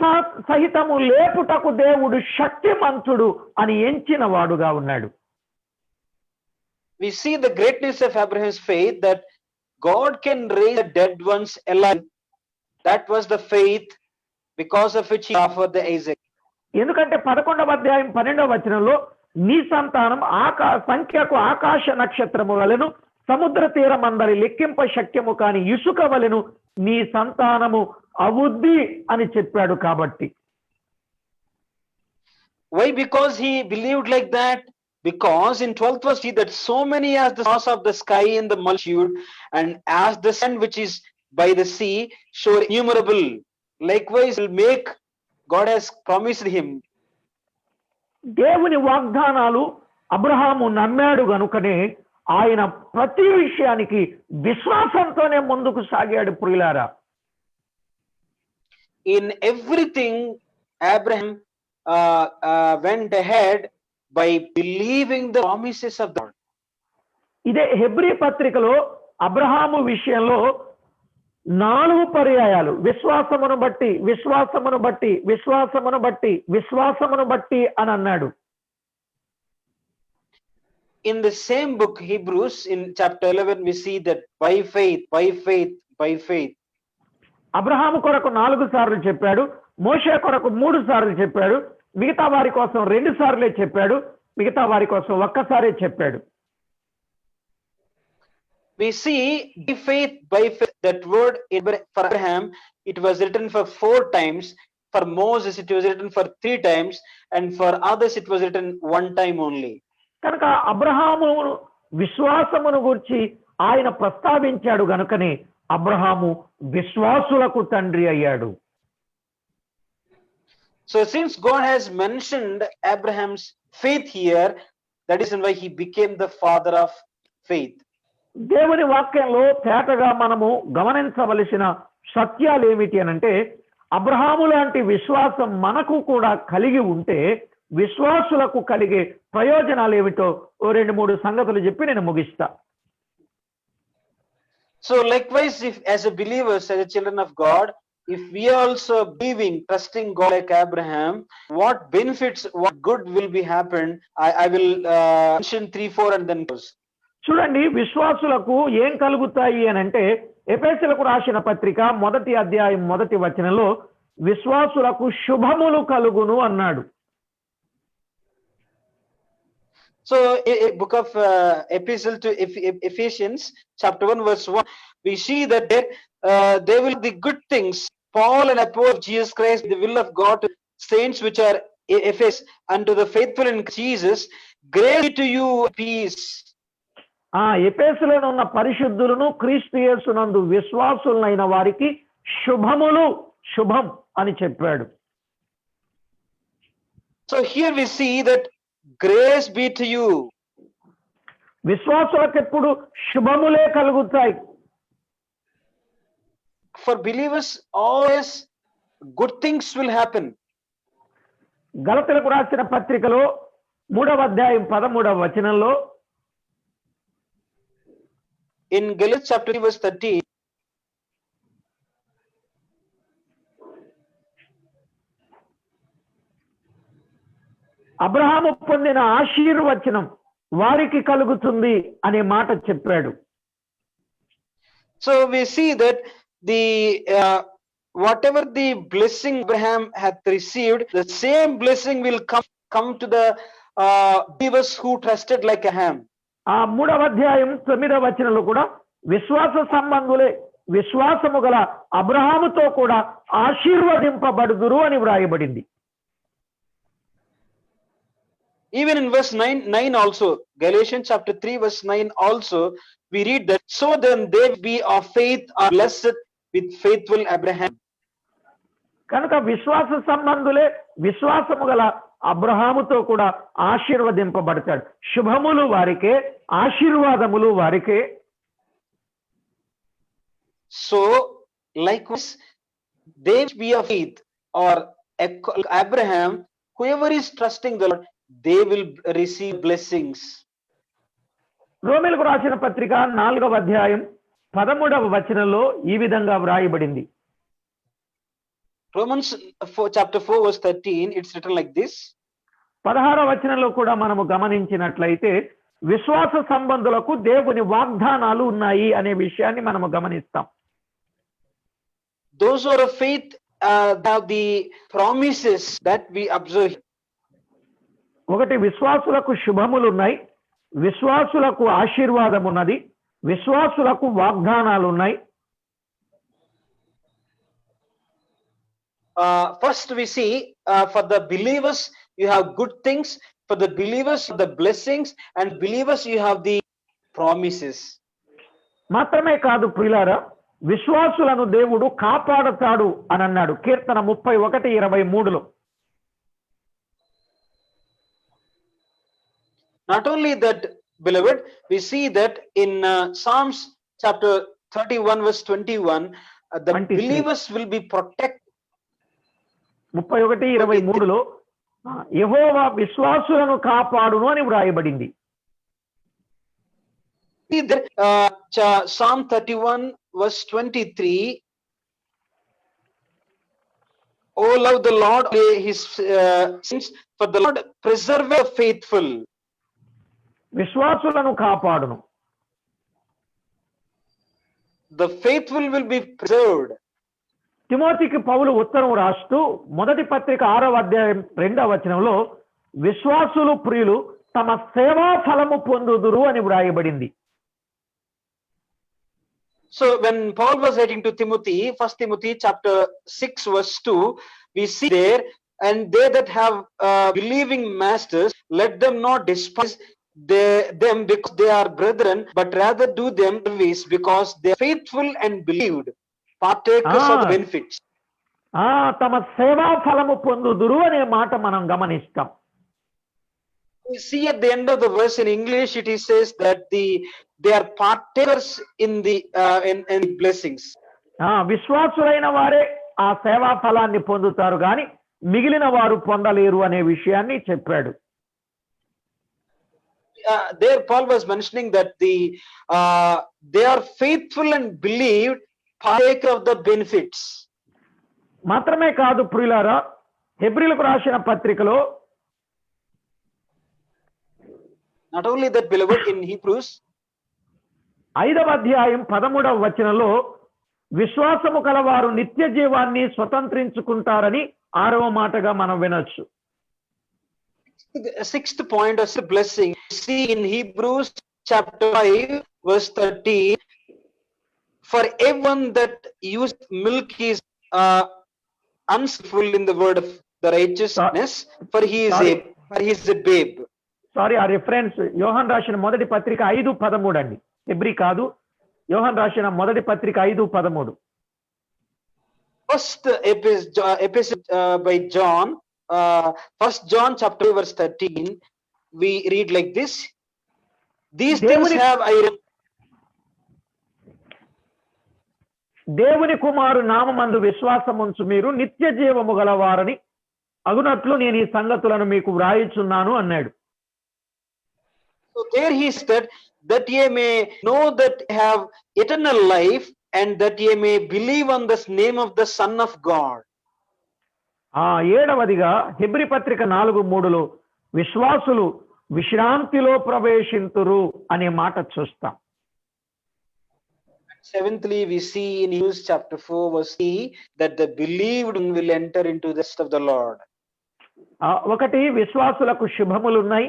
సహితము లేపుటకు దేవుడు శక్తిమంతుడు అని ఎంచిన వాడుగా ఉన్నాడు. We see the greatness of Abraham's faith, that God can raise the dead ones alive. That was the faith because of which he offered the Isaac. ఎందుకంటే 11వ అధ్యాయం 12వ వచనంలో నీ సంతానం సంఖ్యకు ఆకాశ నక్షత్రము వలెను సముద్ర తీరమందరి లెక్కింప శక్యము కాని ఇసుక వలెను నీ సంతానము అవుద్ది అని చెప్పాడు. కాబట్టి why? Because he believed like that. Because in 12th verse see that so many as the stars of the sky in the multitude, and as the sun which is by the sea sure innumerable, likewise will make, God has promised him. దేవుని వాగ్దానాలు అబ్రహాము నమ్మాడు గనుకనే ఆయన ప్రతి విషయానికి విశ్వాసంతోనే ముందుకు సాగాడు. ప్రియులారా, in everything Abraham went ahead by believing the promises of God. ఇదే Hebrew పత్రికలో అబ్రహాము విషయంలో 4 పర్యాయాలు విశ్వాసమును బట్టి విశ్వాసమును బట్టి విశ్వాసమును బట్టి విశ్వాసమును బట్టి అని అన్నాడు. In the same book Hebrews in chapter 11 we see that by faith, by faith, by faith. Abraham కొరకు 4 సార్లు చెప్పాడు, మోషే కొరకు 3 సార్లు చెప్పాడు, మిగతా వారి కోసం 2 సార్లే చెప్పాడు, మిగతా వారి కోసం ఒక్కసారే చెప్పాడు. We see by faith, that word for Abraham it was written for 4 times, for Moses it was written for 3 times, and for others it was written 1 time only. కనుక అబ్రహాము విశ్వాసమును గురించి ఆయన ప్రస్తావించాడు గనుకనే అబ్రహాము విశ్వాసులకు తండ్రి అయ్యాడు. So since God has mentioned Abraham's faith here, that is why he became the father of faith. దేవుని వాక్యంలో తేటగా మనము గమనించవలసిన సత్యాలు ఏమిటి అనంటే అబ్రహాము లాంటి విశ్వాసం మనకు కూడా కలిగి ఉంటే విశ్వాసులకు కలిగే ప్రయోజనాలు ఏమిటో 2-3 సంగతులు చెప్పి నేను ముగిస్తా. So likewise, if as a believers, as a children of God, if we are also believing, trusting God like Abraham, what benefits, what good will be happen? I will mention 3-4 and then close. చూడండి, విశ్వాసులకు ఏం కలుగుతాయి అని అంటే ఎఫెసీయులకు రాసిన పత్రిక 1వ అధ్యాయం 1వ వచనంలో విశ్వాసులకు శుభములు కలుగును అన్నాడు. So, book of epistle to Ephesians, chapter 1, verse 1, we see that there will be good things. Paul, an apostle of Jesus Christ, the will of God to saints which are Ephesus, unto the faithful in Jesus, grace to you, peace. ఆ ఎఫెసులో ఉన్న పరిశుద్ధులను క్రీస్తు యేసునందు విశ్వాసులైన వారికి శుభములు, శుభం అని చెప్పాడు. So here we see that grace be to you. విశ్వాసులకు ఎప్పుడు శుభములే కలుగుతాయి. For believers, always good things will happen. గలతీయులకు రాసిన పత్రికలో 3వ అధ్యాయం 13వ వచనంలో, in Galatians chapter 3, verse 13, Abraham పొందిన ఆశీర్వచనం వారికి కలుగుతుంది అనే మాట చెప్పాడు. so we see that the whatever the blessing Abraham hath received, the same blessing will come to the believers who trusted like Abraham. ఆ 3వ అధ్యాయం 9వ వచనంలో కూడా విశ్వాస సంబంధులే విశ్వాసము గల అబ్రహాముతో కూడా ఆశీర్వదింపబడుదురు అని వ్రాయబడింది. Even in verse 9 also, Galatians chapter 3, verse 9 also, we read that, so then they be of faith are blessed with faithful Abraham. కనుక విశ్వాస సంబంధులే విశ్వాసము గల అబ్రహాముతో కూడా ఆశీర్వదింపబడతాడు. శుభములు వారికే, ఆశీర్వాదములు వారికే. So likewise, they be of faith or Abraham, whoever is trusting the Lord, they will receive blessings. రోమీయులకు రాసిన పత్రిక 4వ అధ్యాయం 13వ వచనంలో ఈ విధంగా వ్రాయబడింది. Romans chapter 4, verse 13, it's written like this. 16వ వచనంలో కూడా మనము గమనించినట్లయితే విశ్వాస సంబంధులకు దేవుని వాగ్దానాలు ఉన్నాయి అనే విషయాన్ని మనము గమనిస్తాం. Those who are of faith have the promises that we observe. ఒకటి, విశ్వాసులకు శుభములు ఉన్నాయి, విశ్వాసులకు ఆశీర్వాదం ఉన్నది, విశ్వాసులకు వాగ్దానాలు ఉన్నాయి. First we see for the believers you have good things, for the believers the blessings, and believers you have the promises. మాత్రమే కాదు ప్రియులారా, విశ్వాసులను దేవుడు కాపాడతాడు అని అన్నాడు కీర్తన 31:23లో. Not only that, beloved, we see that in Psalms chapter 31, verse 21, the 23. believers will be protected. 31:23లో యెహోవా విశ్వాసులను కాపాడును అని వ్రాయబడింది. See that Psalm 31, verse 23, oh love the Lord, his sins, for the Lord preserve the faithful. విశ్వాసులను కాపాడును. The faithful will be preserved. తిమోతికి పౌలు ఉత్తరం రాస్తూ మొదటి పత్రిక 6వ అధ్యాయం 2వ వచనంలో విశ్వాసులు ప్రియులు తమ సేవా ఫలము పొందుదురు అని వ్రాయబడింది. So when Paul was writing to Timothy, 1 Timothy chapter 6, verse 2, we see there, and they that have believing masters, let them not despise them because they are brethren, but rather do them service because they are faithful and believed, partakers of the benefits. తమ సేవా ఫలము పొందుదురు అనే మాట మనం గమనిస్తాం. We see at the end of the verse in English, it says that they are partakers in the in blessings. విశ్వాసులైన వారే ఆ సేవా ఫలాన్ని పొందుతారు గాని మిగిలిన వారు పొందలేరు అనే విషయాన్ని చెప్పాడు. There Paul was mentioning that they are faithful and believed, partaker of the benefits. మాత్రమే కాదు ప్రియులారా, హెబ్రీయులకు రాసిన పత్రికలో not only that, beloved, in Hebrews 5వ అధ్యాయం 13వ వచనంలో విశ్వాసము కలవారు నిత్య జీవాన్ని స్వతంత్రించుకుంటారని 6వ మాటగా మనం వినొచ్చు. sixth point is the blessing. See in Hebrews chapter 5 verse 13, for everyone that used milk is unskillful in the word of the righteousness, for he is a babe. Sorry, ఆ రిఫరెన్స్ యోహాన్ రాసిన మొదటి పత్రిక 5:13 అండి. హెబ్రీ కాదు, యోహాన్ రాసిన మొదటి పత్రిక 5:13. First epistle by John, First John chapter verse 13, we read like this: these things have I దేవుని కుమారు నామమందు విశ్వాసముంచు మీరు నిత్య జీవము గలవారని అగునట్లు నేను ఈ సంగతులను మీకు వ్రాయిచున్నాను అన్నాడు. So there he said that ye may know that have eternal life, and that ye may believe on the name of the Son of God. ఏడవదిగా హెబ్రీ పత్రిక 4:3లో విశ్వాసులు విశ్రాంతిలో ప్రవేశింతురు అనే మాట చూస్తాం. Seventhly, we see in Hebrews chapter 4 verse 3 that the believed will enter into the rest of the Lord. ఒకటి, విశ్వాసులకు శుభములు ఉన్నాయి.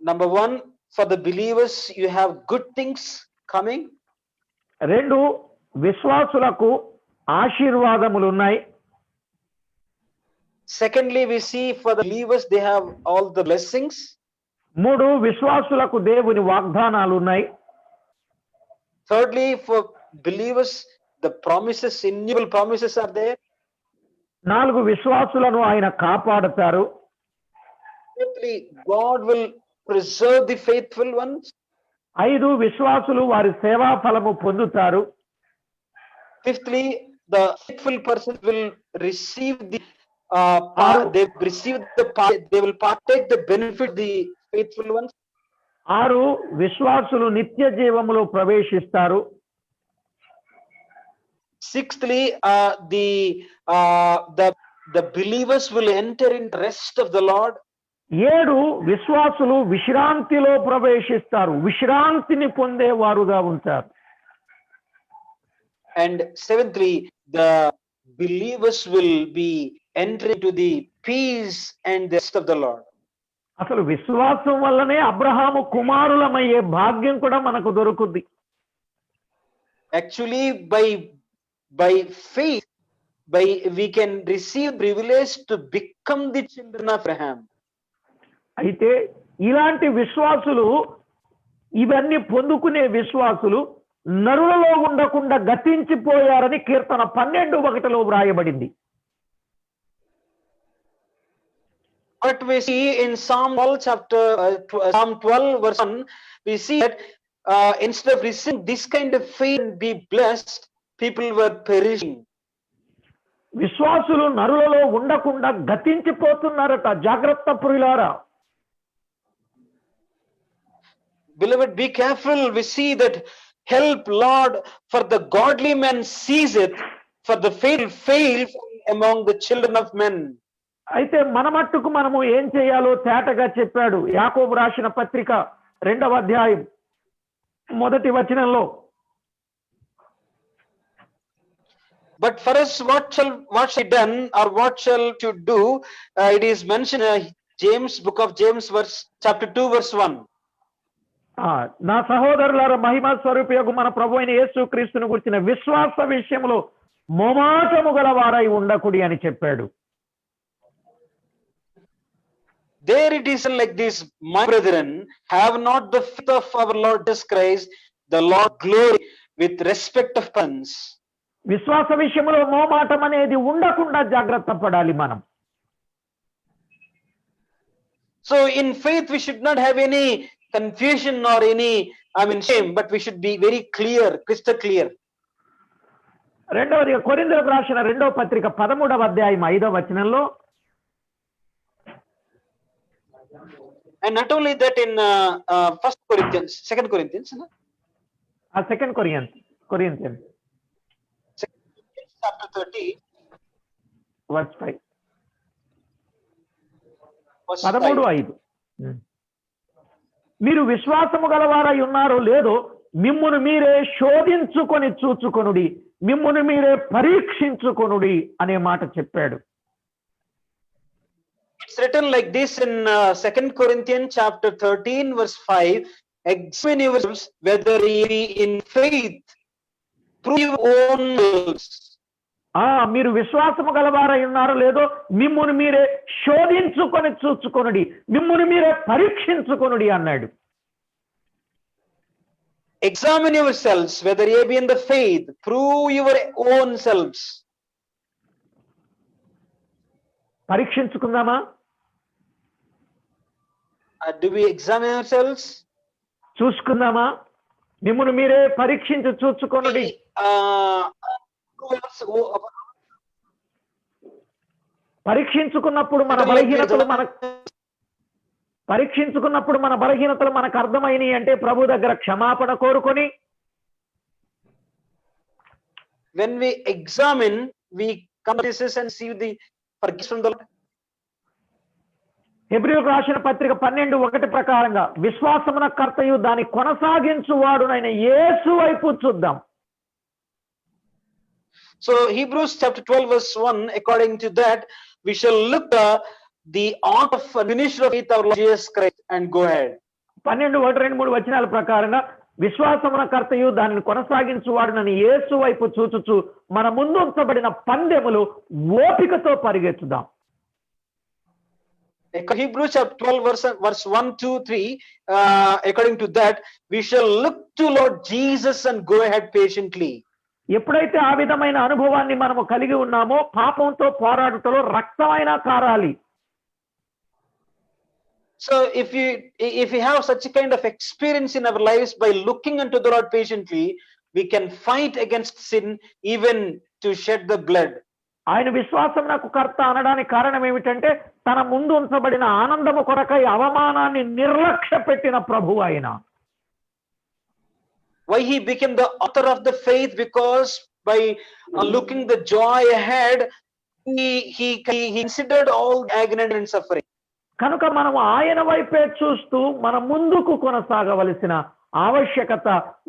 Number one, for the believers you have good things coming. రెండు, విశ్వాసులకు ఆశీర్వాదములు ఉన్నాయి. Secondly, we see for the believers they have all the blessings. మూడు, విశ్వాసులకు దేవుని వాగ్దానాలు ఉన్నాయి. Thirdly, for believers the promises, innumerable promises are there. నాలుగు, విశ్వాసులను ఆయన కాపాడుతారు. Fourthly, God will preserve the faithful ones. ఐదు, విశ్వాసులు వారి సేవా ఫలము పొందుతారు. Fifthly, the faithful person will receive the they will partake the benefit, the faithful ones. ఆరు, విశ్వాసులు నిత్య జీవములో ప్రవేశిస్తారు. Sixthly, the believers will enter in rest of the Lord. ఏడు, విశ్వాసులు విశ్రాంతిలో ప్రవేశిస్తారు, విశ్రాంతిని పొందేవారుగా ఉంటారు. And seventhly, the believers will be entering to the peace and the rest of the Lord. అసలు విశ్వాసం వల్లనే అబ్రహాము కుమారులమయ్యే భాగ్యం కూడా మనకు దొరుకుద్ది. Actually, by faith, we can receive privilege to become the children of Abraham. అయితే ఇలాంటి విశ్వాసులు, ఇవన్నీ పొందుకునే విశ్వాసులు నరులలో ఉండకుండా గతించిపోయారని కీర్తన 12:1 వ్రాయబడింది. But we see in Psalm 12 verse 1, we see that instead of receiving this kind of faith and be blessed, people were perishing. విశ్వాసులు నరులలో ఉండకుండా గతించిపోతున్నారట. జాగ్రత్త ప్రియులారా. Beloved, be careful. We see that help, Lord, for the godly man sees it, for the fail among the children of men. అయితే మన మట్టుకు మనము ఏం చేయాలో తేటగా చెప్పాడు యాకోబు రాసిన పత్రిక 2వ అధ్యాయం 1వ వచనంలో. But for us, what shall be done, or what shall to do? It is mentioned in James, book of James, chapter 2, verse 1. నా సహోదరులారా, మహిమా స్వరూపియగు మన ప్రభువైన యేసుక్రీస్తును గురించిన విశ్వాస విషయంలో మోమాటము గలవారై ఉండకుడి అని చెప్పాడు. There it is like this: my brethren, have not the faith of our Lord Jesus Christ, the Lord glory, with respect of persons. విశ్వాస విషయంలో మోమాటం అనేది ఉండకుండా జాగ్రత్త పడాలి మనం. So in faith we should not have any confusion or any shame, but we should be very clear, crystal clear. రెండవది కొరింథీయులకు రాసిన 2వ పత్రిక 13వ అధ్యాయం 5వ వచనంలో, and not only that, in 2 Corinthians chapter 30 verse 5 13:5. మీరు విశ్వాసము గలవారై ఉన్నారో లేదో మిమ్మును మీరే శోధించుకొని చూచుకొనుడి, మిమ్మును మీరే పరీక్షించుకొనుడి అనే మాట చెప్పాడు. written like this in 2 Corinthians chapter 13 verse 5. Examine yourselves whether ye be in faith. Prove your own selves. మీరు విశ్వాసము గలవారై ఉన్నారో లేదో మిమ్మును మీరే శోధించుకొని చూచుకొనుడి, మిమ్మును మీరే పరీక్షించుకొనుడి అన్నాడు. Examine yourselves whether ye be in the faith. Prove your own selves. పరీక్షించుకుందామా? Do we examine ourselves? చూసుకుందామా? మిమ్మును మీరే పరీక్షించి చూచుకొనుడి. పరీక్షించుకున్నప్పుడు మన బలహీనతలు మనకు అర్థమైనవి అంటే ప్రభు దగ్గర క్షమాపణ కోరుకొని, when we examine, we come to this and see the forgiveness from the Lord. హెబ్రీయులకు రాసిన పత్రిక 12:1 ప్రకారంగా విశ్వాసమున కర్తయు దాని కొనసాగించువాడునైన యేసు వైపు చూద్దాం. So Hebrews chapter 12 verse 1, according to that, we shall look the art of finisher of faith, our Lord Jesus Christ, and go ahead. 12:1-2-3 వచనాల ప్రకారంగా విశ్వాసమున కర్తయు దానిని కొనసాగించువాడునని యేసు వైపు చూచుచు మన ముందు ఉంచబడిన పందెములు ఓపికతో పరిగెత్తుదాం. Hebrews chapter 12 verse 1, 2, 3, according to that, we shall look to Lord Jesus and go ahead patiently. ఎప్పుడైతే ఆ విధమైన అనుభవాన్ని మనము కలిగి ఉన్నామో పాపంతో పోరాడుటలో రక్తమైనా కారాలి. So if you have such a kind of experience in our lives, by looking unto the Lord patiently, we can fight against sin, even to shed the blood. ఆయన విశ్వాసమునకు కర్త అనడానికి కారణం ఏమిటంటే తన ముందు ఉంచబడిన ఆనందము కొరకై అవమానాన్ని నిర్లక్ష్య పెట్టిన ప్రభువు ఆయన. Why he became the author of the faith? Because by looking the joy ahead, he considered all agony and suffering. కనుక మనం ఆయన వైపే చూస్తూ మన ముందుకు కొనసాగవలసిన ఆవశ్యకత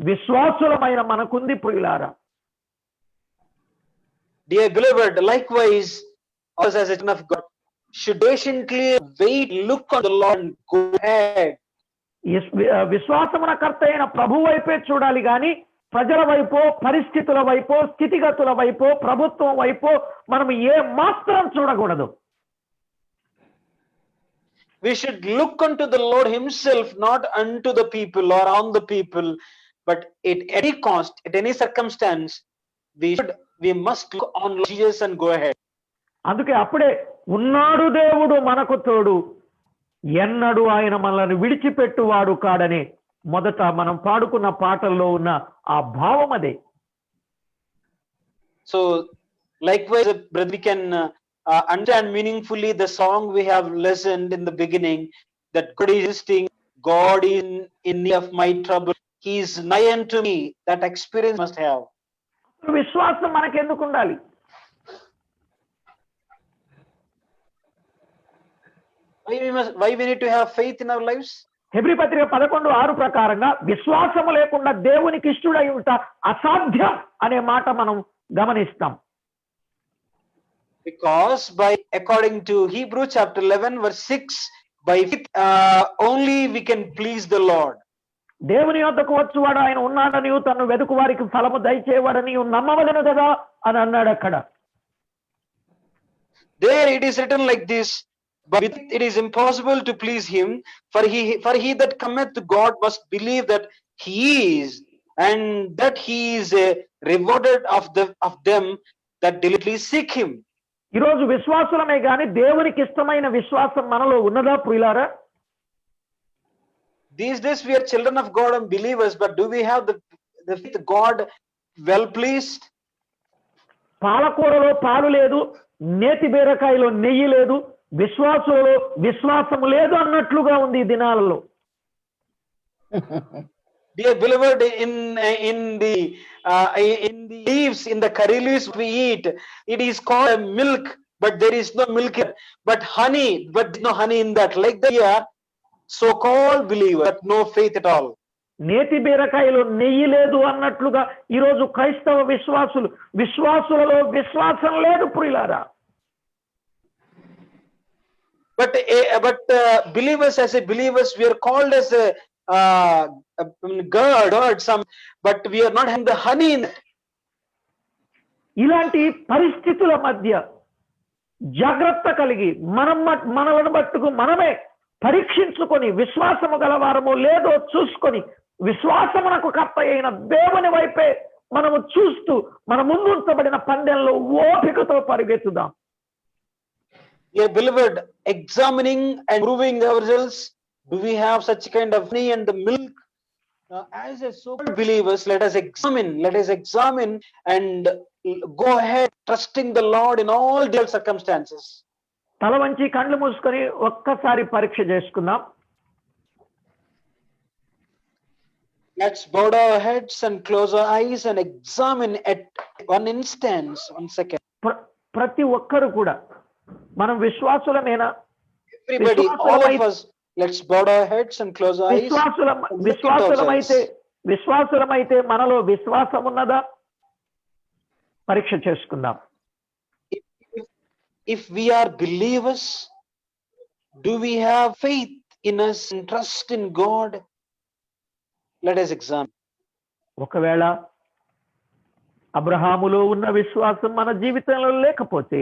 విశ్వాసులమైన మనకుంది ప్రియులారా. Dear beloved, likewise, us as a son of God should patiently wait, look on the Lord and go ahead. విశ్వాసమున కర్త అయిన ప్రభు వైపే చూడాలి గాని ప్రజల వైపో, పరిస్థితుల వైపో, స్థితిగతుల వైపో, ప్రభుత్వం వైపో మనం ఏ మాత్రం చూడకూడదు. We should look unto the Lord himself, not unto the people or on the people, but at any cost, at any circumstance, we must look on Lord Jesus and go ahead. అందుకే అప్పుడే ఉన్నాడు దేవుడు మనకు తోడు, ఎన్నడూ ఆయన మనల్ని విడిచిపెట్టువాడు కాడని మొదట మనం పాడుకున్న పాటల్లో ఉన్న ఆ భావం అదే. So likewise, brother, we can understand meaningfully the song we have listened in the beginning, that God is existing, God in need of my trouble, he is nigh unto me. That experience must have. విశ్వాసం మనకెందుకు ఉండాలి? Why we need to have faith in our lives? Hebrew పత్రిక 11:6 ప్రకారంగా విశ్వాసము లేకుండా దేవునికి ఇష్టడై ఉంట అసాధ్యం అనే మాట మనం గమనిస్తాం. Because according to Hebrew chapter 11 verse 6, by faith only we can please the Lord. దేవుని యొద్దకు వచ్చువాడు ఆయన ఉన్నాడని, తను వెదుకు వారికి ఫలము దయచేవాడని నమ్మవలెను కదా అని అన్నాడు అక్కడ. There it is written like this, but it is impossible to please him, for he that cometh to God must believe that he is, and that he is a rewarded of them that diligently seek him. ఈరోజు విశ్వాసులమే గాని దేవునికి ఇష్టమైన విశ్వాసం మనలో ఉన్నదా ప్రియులారా? These days we are children of God and believers, but do we have the faith God well pleased? పాలకూరలో పాలు లేదు, నేతి బీరకాయలో నెయ్యి లేదు, విశ్వాసులలో విశ్వాసము లేదు అన్నట్లుగా ఉంది ఈ దినాలలో. Dear beloved, in the leaves, in the curry leaves we eat, it is called milk, but there is no milk here. But honey, but no honey in that. Like the so-called believer, but no faith at all. నేతి బీరకాయలో నెయ్యి లేదు అన్నట్లుగా ఈరోజు క్రైస్తవ విశ్వాసులలో విశ్వాసం లేదు ప్రియులారా. Believers, as a believers, we are called as a gird some, but we are not having the honey in it. ఇలాంటి పరిస్థితుల మధ్య జాగ్రత్త కలిగి మనలను బట్టుకు మనమే పరీక్షించుకొని విశ్వాసము గలవారము లేదో చూసుకొని విశ్వాసమునకు కర్త అయిన దేవుని వైపే మనము చూస్తూ మన ముందు ఉంచబడిన పందెంలో ఓపికతో పరిగెత్తుదాం. Dear beloved, examining and proving ourselves, do we have such kind of honey and the milk? As a so-called believers, let us examine and go ahead trusting the Lord in all their circumstances. తల వంచి కళ్ళు మూసుకొని ఒక్కసారి పరీక్ష చేసుకుందాం. Let's bow our heads and close our eyes and examine at one instance, 1 second. ప్రతి ఒక్కరు కూడా మనం విశ్వాసులమేనా? Everybody, all of us, let's bow our heads and close our eyes. విశ్వాసులమైతే మనలో విశ్వాసం ఉన్నదా? పరీక్ష చేసుకుందాం. If we are believers, do we have faith in us and trust in God? Let us examine. ఒకవేళ అబ్రహాములో ఉన్న విశ్వాసం మన జీవితంలో లేకపోతే,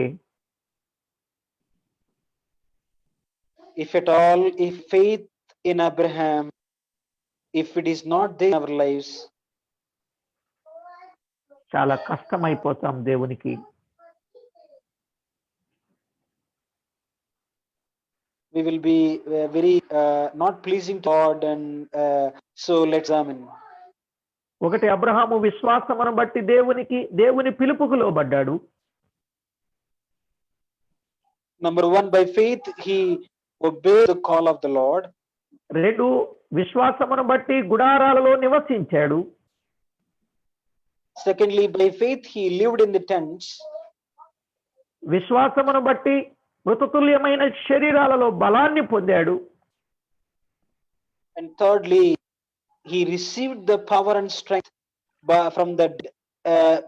if at all, if faith in Abraham, if it is not there in our lives, చాలా కష్టమైపోతాం దేవునికి. we will be very not pleasing to God, and so let's examine. ఒకటి, అబ్రహాము విశ్వాసమును బట్టి దేవుని పిలుపుకు లోబడ్డాడు. Number 1, by faith he obeyed the call of the Lord. 2, విశ్వాసమును బట్టి గుడారాలలో నివసించాడు. Secondly, by faith he lived in the tents. విశ్వాసమును బట్టి మృతతుల్యమైన శరీరాలలో బలాన్ని పొందాడు. And thirdly, he received the power and strength from the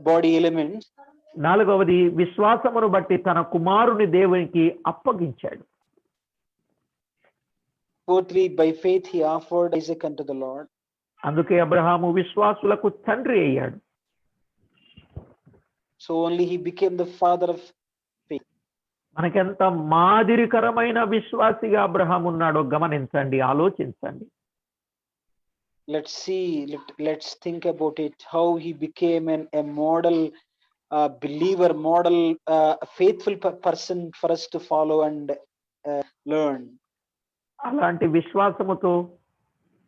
body elements. 4వది, విశ్వాసమును బట్టి తన కుమారుని దేవునికి అప్పగించాడు. Fourthly, by faith he offered Isaac unto the Lord. అందుకే అబ్రహాము విశ్వాసులకు తండ్రి అయ్యాడు. So only he became the father of faith. మనకెంత మాదిరికరమైన విశ్వాసిగా అబ్రహాము ఉన్నాడో గమనించండి, ఆలోచించండి. Let's think about it, how he became a model believer, model faithful person for us to follow and learn. అలాంటి విశ్వాసముతో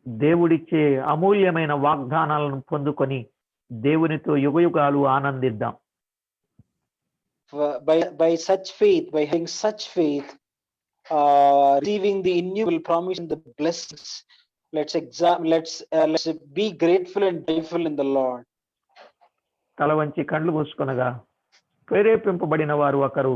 దేవుడిచ్చే అమూల్యమైన వాగ్దానాలను పొందుకొని దేవునితో యుగయుగాలు ఆనందిద్దాం. By such faith, by having such faith, receiving the innumerable promise and the blessings, let's be grateful and joyful in the Lord. తల వంచి కళ్ళు మూసుకొనగా ప్రేరేపింపబడిన వారు ఒకరు